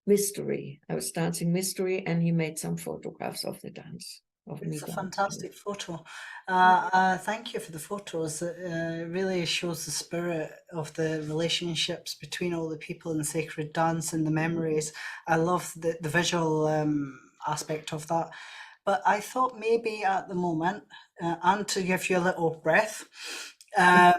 Mystery. I was dancing Mystery, and he made some photographs of the dance. It's a fantastic photo. Thank you for the photos. It really shows the spirit of the relationships between all the people in sacred dance and the memories. I love the visual aspect of that. But I thought maybe at the moment, and to give you a little breath, I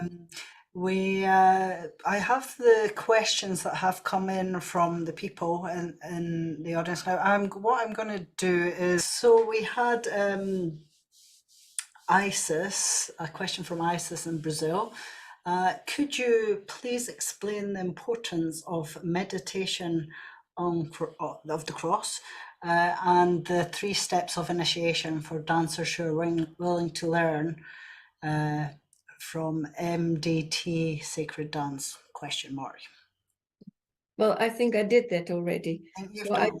have the questions that have come in from the people in the audience now. What I'm going to do is, so we had Isis, a question from Isis in Brazil. Could you please explain the importance of meditation of the cross and the 3 steps of initiation for dancers who are willing to learn from MDT Sacred Dance ? Well, I think I did that already. So I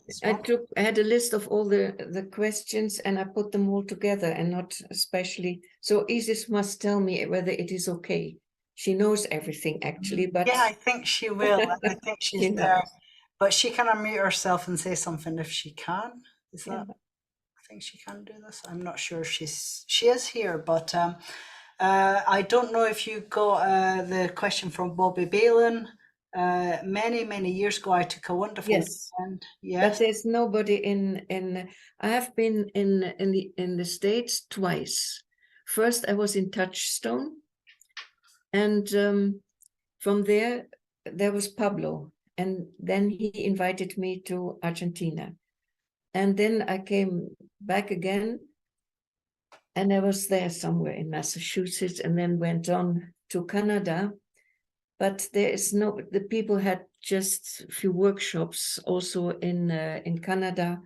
had a list of all the questions, and I put them all together, and not especially. So Isis must tell me whether it is okay. She knows everything actually, but yeah, I think she will. I think she's there, but she can unmute herself and say something if she can. Is that? I think she can do this. I'm not sure if she is here, but I don't know if you got the question from Bobby Balin. Many years ago, I took a wonderful weekend. Yes, but there's nobody in. I have been in the States twice. First, I was in Touchstone, and from there was Pablo, and then he invited me to Argentina, and then I came back again, and I was there somewhere in Massachusetts, and then went on to Canada. But the people had just a few workshops also in Canada,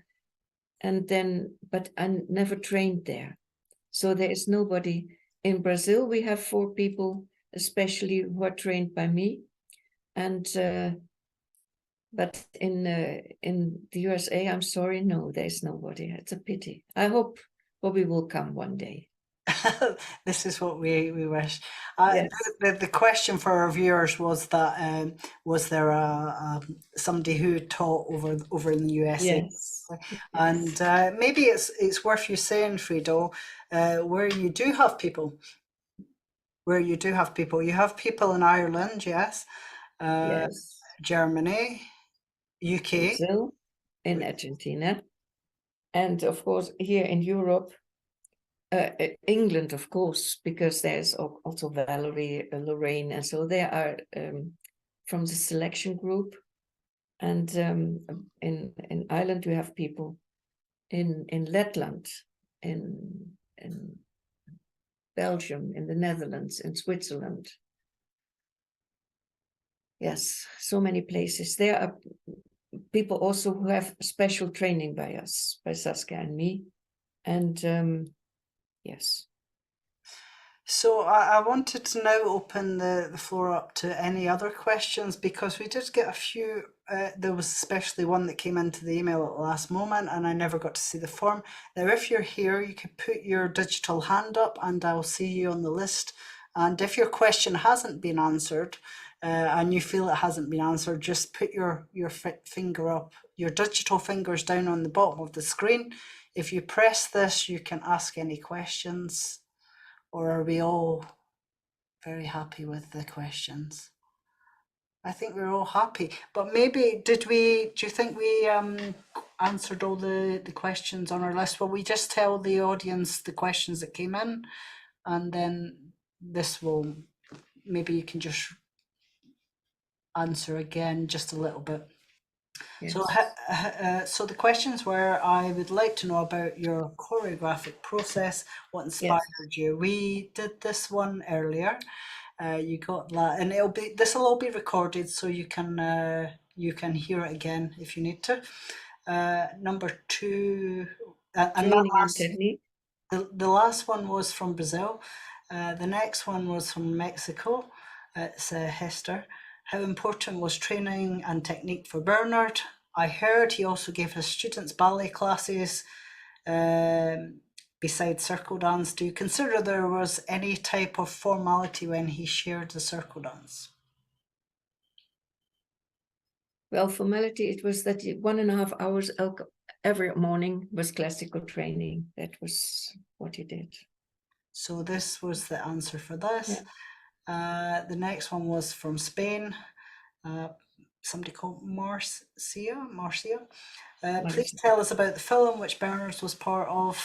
and then, but I never trained there. So there is nobody. In Brazil, we have 4 people, especially who are trained by me, and but in the USA, I'm sorry, no, there's nobody. It's a pity. I hope Bobby will come one day. This is what we wish. Yes. The question for our viewers was that was there somebody who taught over in the USA? Yes. And maybe it's worth you saying, Friedel, where you do have people. You have people in Ireland, yes. Yes. Germany, UK, Brazil, in Argentina, and of course here in Europe. England, of course, because there's also Valerie, Lorraine, and so they are from the selection group. And in Ireland, we have people in Letland, in Belgium, in the Netherlands, in Switzerland. Yes, so many places. There are people also who have special training by us, by Saskia and me, and yes. So I wanted to now open the floor up to any other questions, because we did get a few. There was especially one that came into the email at the last moment, and I never got to see the form. Now, if you're here, you could put your digital hand up and I'll see you on the list. And if your question hasn't been answered, and you feel it hasn't been answered, just put your finger up, your digital fingers down on the bottom of the screen. If you press this, you can ask any questions, or are we all very happy with the questions? I think we're all happy, but maybe do you think we answered all the questions on our list? Will we just tell the audience the questions that came in, and then this will, maybe you can just answer again just a little bit. Yes. So the questions were, I would like to know about your choreographic process, what inspired you. We did this one earlier. You got that, and this will all be recorded, so you can hear it again if you need to. Number 2, and Training and technique. The last one was from Brazil. The next one was from Mexico. It's Hester. How important was training and technique for Bernard? I heard he also gave his students ballet classes besides circle dance. Do you consider there was any type of formality when he shared the circle dance? Well, formality, it was that 1.5 hours every morning was classical training. That was what he did. So this was the answer for this. Yeah. The next one was from Spain. Somebody called Marcia. Please tell us about the film which Bernard was part of.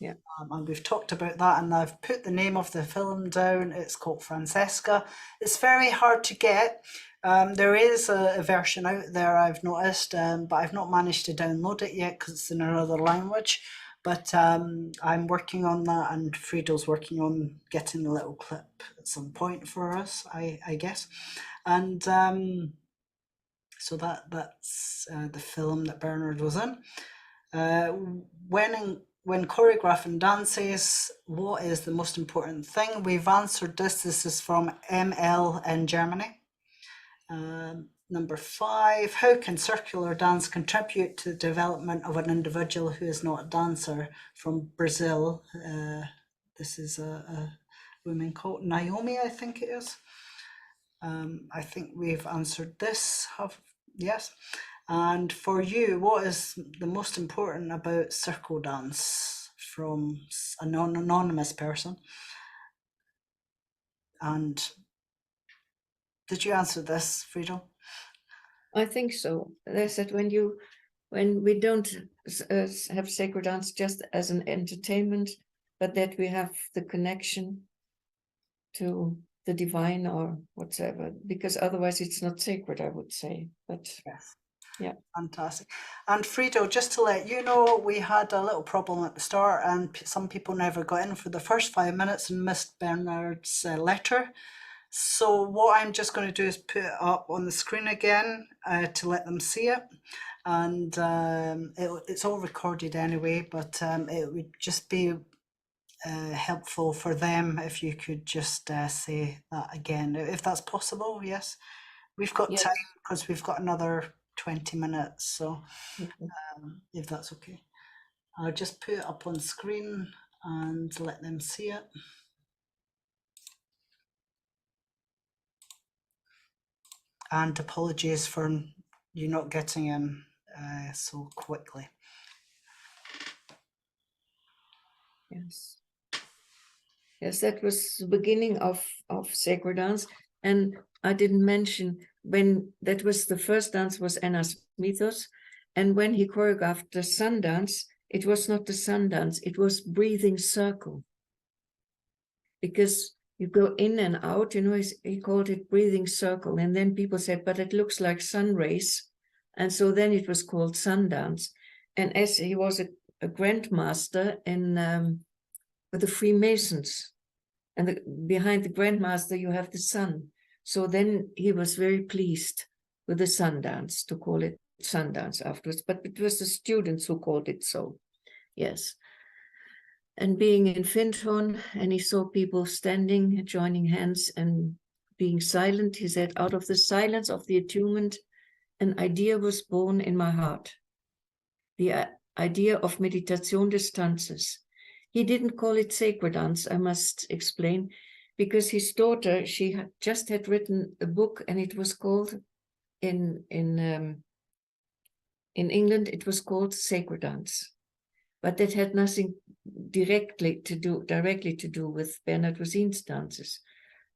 Yeah. And we've talked about that, and I've put the name of the film down. It's called Francesca. It's very hard to get. There is a version out there, I've noticed, but I've not managed to download it yet because it's in another language. But I'm working on that, and Friedel's working on getting a little clip at some point for us, I guess. And so that's the film that Bernard was in. When choreographing dances, what is the most important thing? We've answered this. This is from ML in Germany. Number 5, how can circular dance contribute to the development of an individual who is not a dancer? From Brazil. This is a woman called Naomi, I think it is. I think we've answered this. Yes. And for you, what is the most important about circle dance? From an anonymous person. And did you answer this, Friedel? I think so. They said when we don't have sacred dance just as an entertainment, but that we have the connection to the divine or whatever, because otherwise it's not sacred, I would say. But yes. Yeah. Fantastic. And Friedel, just to let you know, we had a little problem at the start, and some people never got in for the first 5 minutes and missed Bernard's letter. So what I'm just going to do is put it up on the screen again to let them see it. And it's all recorded anyway, but it would just be helpful for them if you could just say that again, if that's possible. Yes, we've got time because we've got another 20 minutes, so if that's okay, I'll just put it up on screen and let them see it. And apologies for you not getting in so quickly. Yes, that was the beginning of sacred dance. And I didn't mention, when that was the first dance was Enas Mythos, and when he choreographed the sun dance, it was not the sun dance, it was breathing circle. Because you go in and out, you know, he called it breathing circle. And then people said, but it looks like sun rays. And so then it was called sun dance. And as he was a grandmaster in with the Freemasons, and behind the grandmaster you have the sun. So then he was very pleased with the sun dance, to call it sun dance afterwards. But it was the students who called it so. Yes. And being in Findhorn, and he saw people standing, joining hands and being silent, he said, out of the silence of the attunement, an idea was born in my heart. The idea of Meditation des Tanzes. He didn't call it sacred dance, I must explain. because his daughter, she just had written a book, and it was called in England, it was called Sacred Dance, but that had nothing directly to do with Bernard Rosin's dances.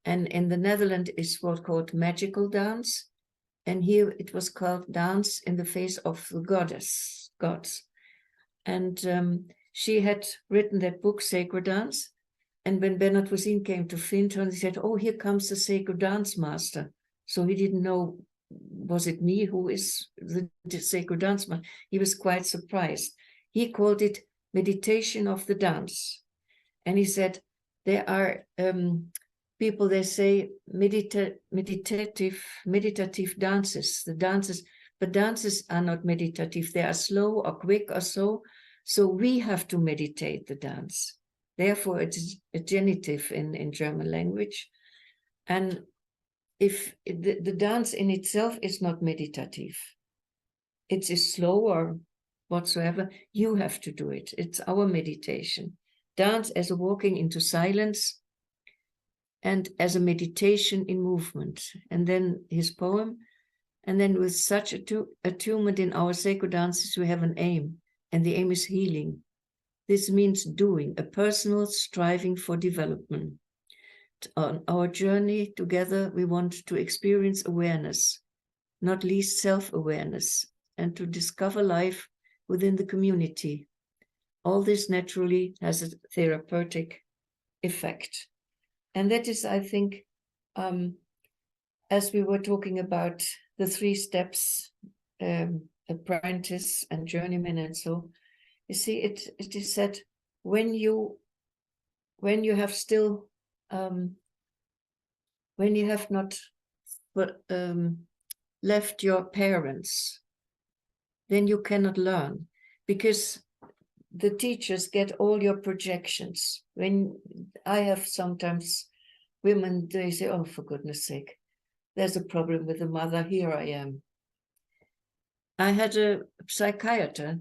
And in the Netherlands, it's what's called magical dance, and here it was called dance in the face of the gods. And she had written that book, Sacred Dance. And when Bernard Rosin came to Finton, he said, "Oh, here comes the sacred dance master." So he didn't know, was it me who is the sacred dance master? He was quite surprised. He called it meditation of the dance. And he said, there are people, they say meditative dances, but dances are not meditative. They are slow or quick or so. So we have to meditate the dance. Therefore, it's a genitive in German language. And if the dance in itself is not meditative, it is slow or whatsoever, you have to do it. It's our meditation. Dance as a walking into silence and as a meditation in movement. And then his poem, and then with such attunement in our sacred dances, we have an aim, and the aim is healing. This means doing, a personal striving for development. On our journey together, we want to experience awareness, not least self-awareness, and to discover life within the community. All this naturally has a therapeutic effect. And that is, I think, as we were talking about the 3 steps, apprentice and journeyman and so, you see, it is said, when you have still, when you have not left your parents, then you cannot learn, because the teachers get all your projections. When I have sometimes women, they say, "Oh, for goodness sake, there's a problem with the mother, here I am." I had a psychiatrist,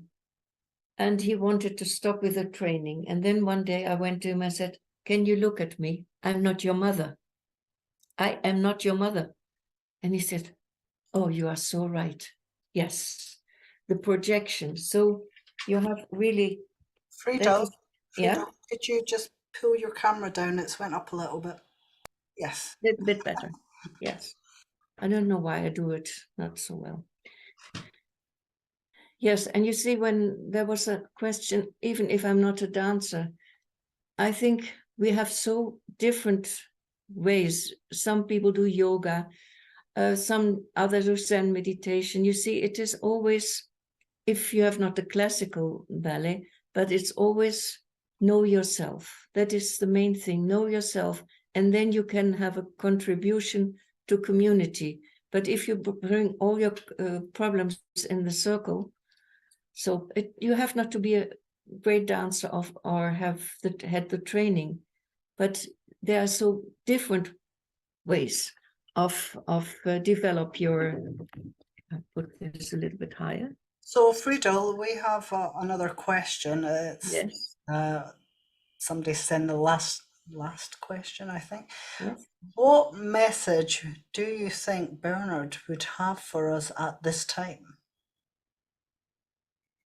and he wanted to stop with the training. And then one day I went to him and said, "Can you look at me? I'm not your mother. I am not your mother." And he said, "Oh, you are so right. Yes, the projection." So you have really... Friedel, Yeah, could you just pull your camera down? It's went up a little bit. Yes. a bit better. Yes. I don't know why I do it not so well. Yes, and you see, when there was a question, even if I'm not a dancer, I think we have so different ways. Some people do yoga, some others do Zen meditation. You see, it is always, if you have not the classical ballet, but it's always know yourself. That is the main thing, know yourself, and then you can have a contribution to community. But if you bring all your problems in the circle, so you have not to be a great dancer or have had the training, but there are so different ways of develop your... I'll put this a little bit higher. So, Friedel, we have another question. Yes. Somebody sent the last question, I think. Yes. What message do you think Bernard would have for us at this time?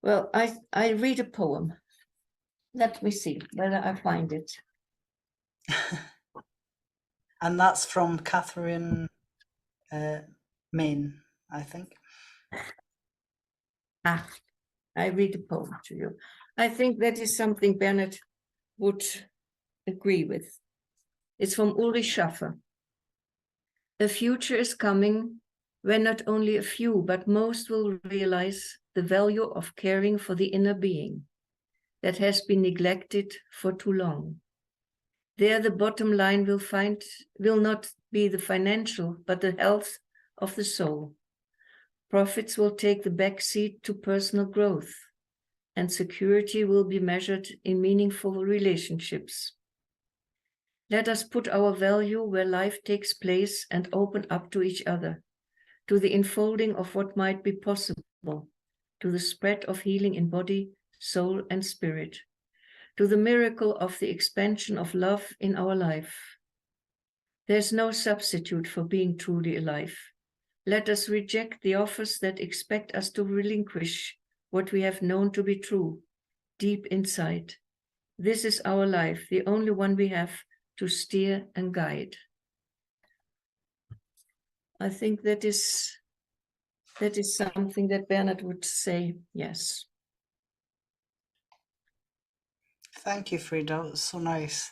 Well, I read a poem. Let me see whether I find it. And that's from Catherine Main, I think. I read a poem to you. I think that is something Bernard would agree with. It's from Ulrich Schaffer. A future is coming when not only a few, but most will realize the value of caring for the inner being that has been neglected for too long. There, the bottom line will not be the financial, but the health of the soul. Profits will take the back seat to personal growth, and security will be measured in meaningful relationships. Let us put our value where life takes place and open up to each other, to the unfolding of what might be possible, to the spread of healing in body, soul, and spirit, to the miracle of the expansion of love in our life. There's no substitute for being truly alive. Let us reject the offers that expect us to relinquish what we have known to be true, deep inside. This is our life, the only one we have to steer and guide. I think that is something that Bernard would say, yes. Thank you, Friedel. It's so nice.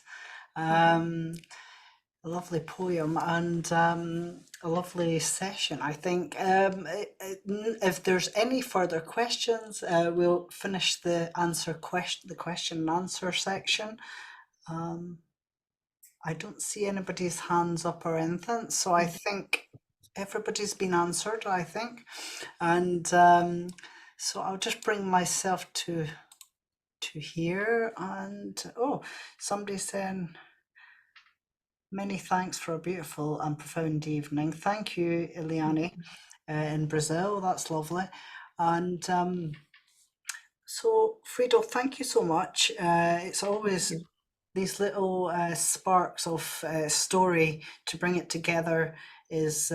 A lovely poem and a lovely session, I think. If there's any further questions, we'll finish the question and answer section. I don't see anybody's hands up or anything, so I think everybody's been answered, I think. And so I'll just bring myself to here, and somebody's saying, many thanks for a beautiful and profound evening. Thank you, Eliane, in Brazil. That's lovely. And so, Friedel, thank you so much. It's always these little sparks of story to bring it together is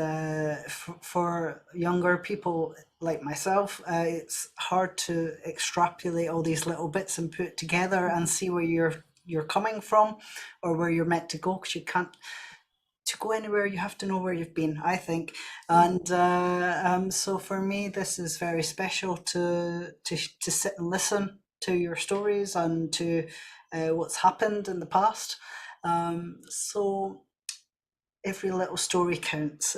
for younger people like myself. It's hard to extrapolate all these little bits and put it together and see where you're coming from or where you're meant to go, because you can't. To go anywhere, you have to know where you've been, I think. And so for me, this is very special to sit and listen to your stories and to what's happened in the past. So every little story counts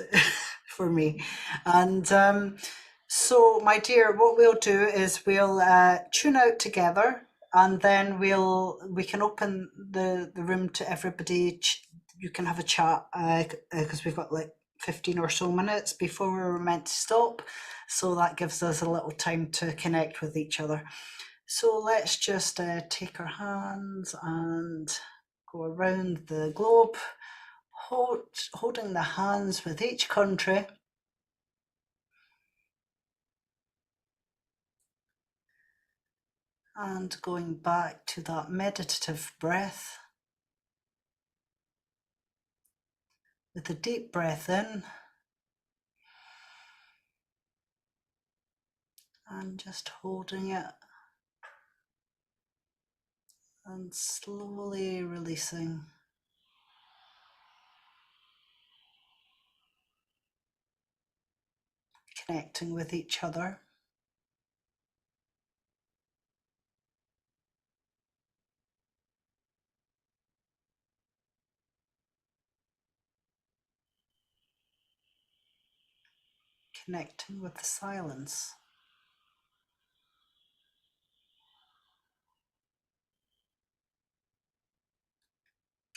for me. And so, my dear, what we'll do is we'll tune out together, and then we can open the room to everybody. You can have a chat because we've got like 15 or so minutes before we're meant to stop. So that gives us a little time to connect with each other. So let's just take our hands and go around the globe, holding the hands with each country. And going back to that meditative breath. With a deep breath in. And just holding it. And slowly releasing. Connecting with each other. Connecting with the silence.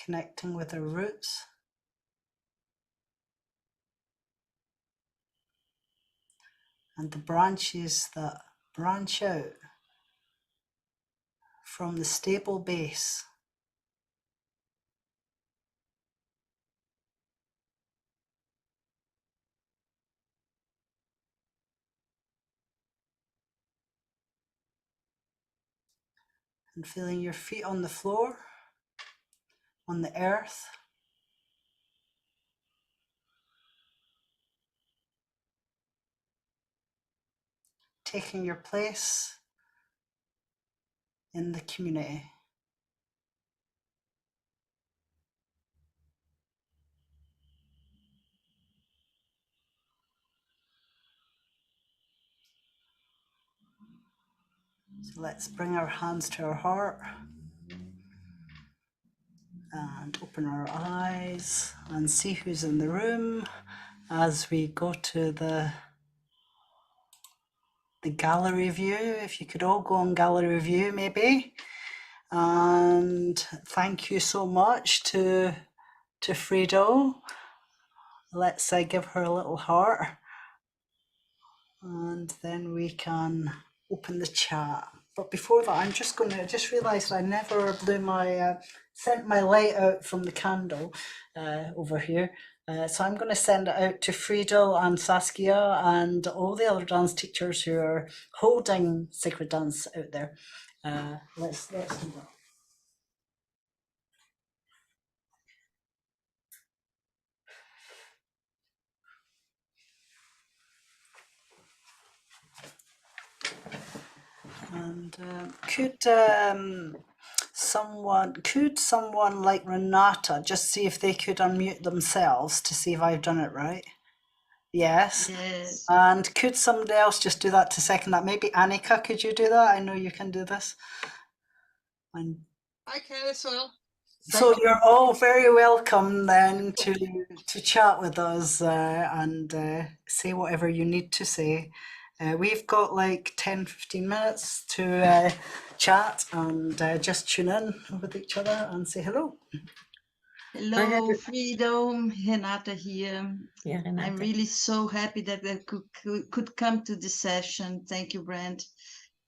Connecting with the roots. And the branches that branch out from the stable base. And feeling your feet on the floor, on the earth. Taking your place in the community. So let's bring our hands to our heart and open our eyes and see who's in the room as we go to the gallery view. If you could all go on gallery view maybe. And thank you so much to Friedel. Let's give her a little heart. And then we can open the chat. But before that, I'm just going to realised I never blew my sent my light out from the candle over here. So I'm going to send it out to Friedel and Saskia and all the other dance teachers who are holding sacred dance out there. Let's do that. Could someone like Renata just see if they could unmute themselves to see if I've done it right? Yes. Yes. And could somebody else just do that to second that? Maybe Annika, could you do that? I know you can do this. And I can as well. so you're all very welcome then to chat with us and say whatever you need to say. We've got like 10-15 minutes to chat and just tune in with each other and say hello. Hello, Friedel, Renata here. Yeah, Renata. I'm really so happy that we could come to this session. Thank you, Brant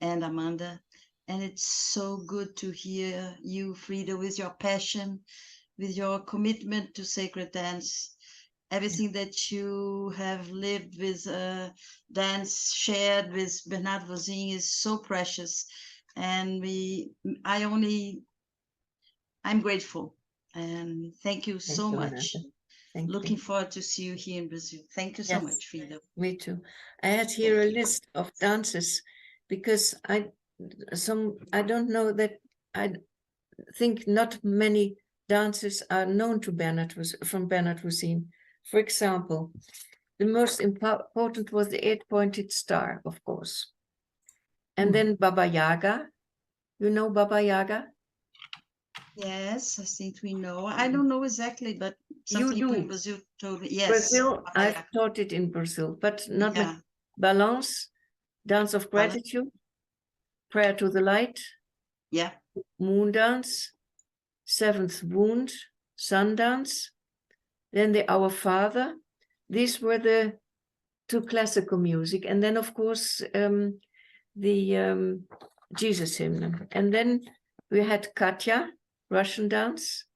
and Amanda. And it's so good to hear you, Friedel, with your passion, with your commitment to sacred dance. Everything that you have lived with dance, shared with Bernard Voisin is so precious. And I'm grateful. And thank you so much. Looking forward to see you here in Brazil. Thank you so much, Friedel. Me too. I had here a list of dances because I don't know that I think not many dances are known to from Bernard Voisin. For example, the most important was the 8-pointed star, of course. And then Baba Yaga. You know Baba Yaga? Yes, I think we know. I don't know exactly, but some You people do. in Brazil told me. Yes. Brazil, I've taught it in Brazil, but not like balance, dance of gratitude, prayer to the light, moon dance, seventh wound, sun dance, then the Our Father. These were the two classical music, and then of course the Jesus hymn, and then we had Katya, Russian dance.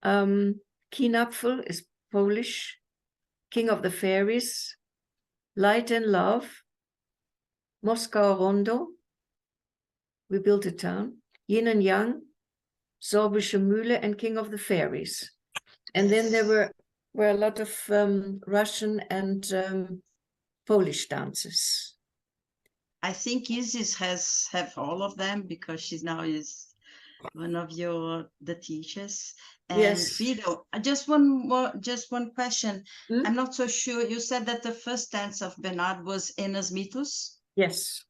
Kinapfel is Polish, King of the Fairies, Light and Love, Moscow Rondo, we built a town, Yin and Yang, Sorbische Mühle, and King of the Fairies. And then there were a lot of Russian and Polish dances. I think Isis have all of them because she's now is one of the teachers. And yes. Friedel, just one question. I'm not so sure. You said that the first dance of Bernard was Enas Mitos? Yes.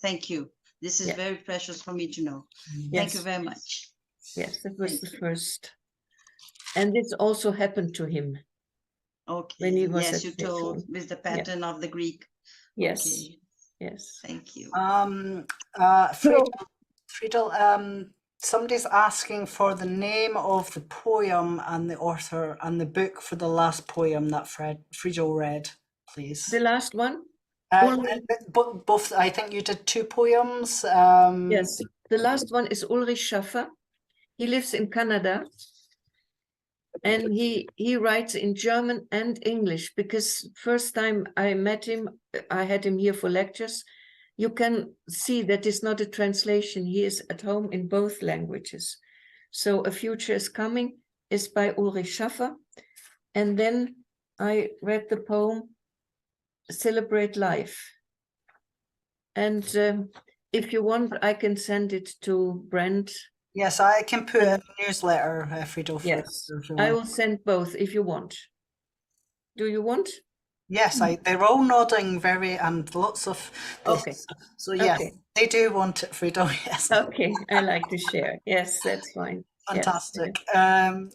Thank you. This is very precious for me to know. Yes. Thank you very much. Yes, that was the first. And this also happened to him. Okay. When he was yes, you told with the pattern of the Greek. Yes. Okay. Yes. Thank you. Friedel, somebody's asking for the name of the poem and the author and the book for the last poem that Friedel read, please. The last one? Both, I think you did 2 poems. Yes, the last one is Ulrich Schaffer. He lives in Canada. And he writes in German and English because first time I met him, I had him here for lectures. You can see that it's not a translation. He is at home in both languages. So A Future is Coming is by Ulrich Schaffer. And then I read the poem Celebrate Life. And if you want, I can send it to Brant. Yes, I can put a newsletter, Friedel. Yes, I will send both if you want. Do you want? Yes, they're all nodding and lots of this. Okay. So yes, they do want it, Friedel, yes. Okay, I like to share. Yes, that's fine. Fantastic. Yes.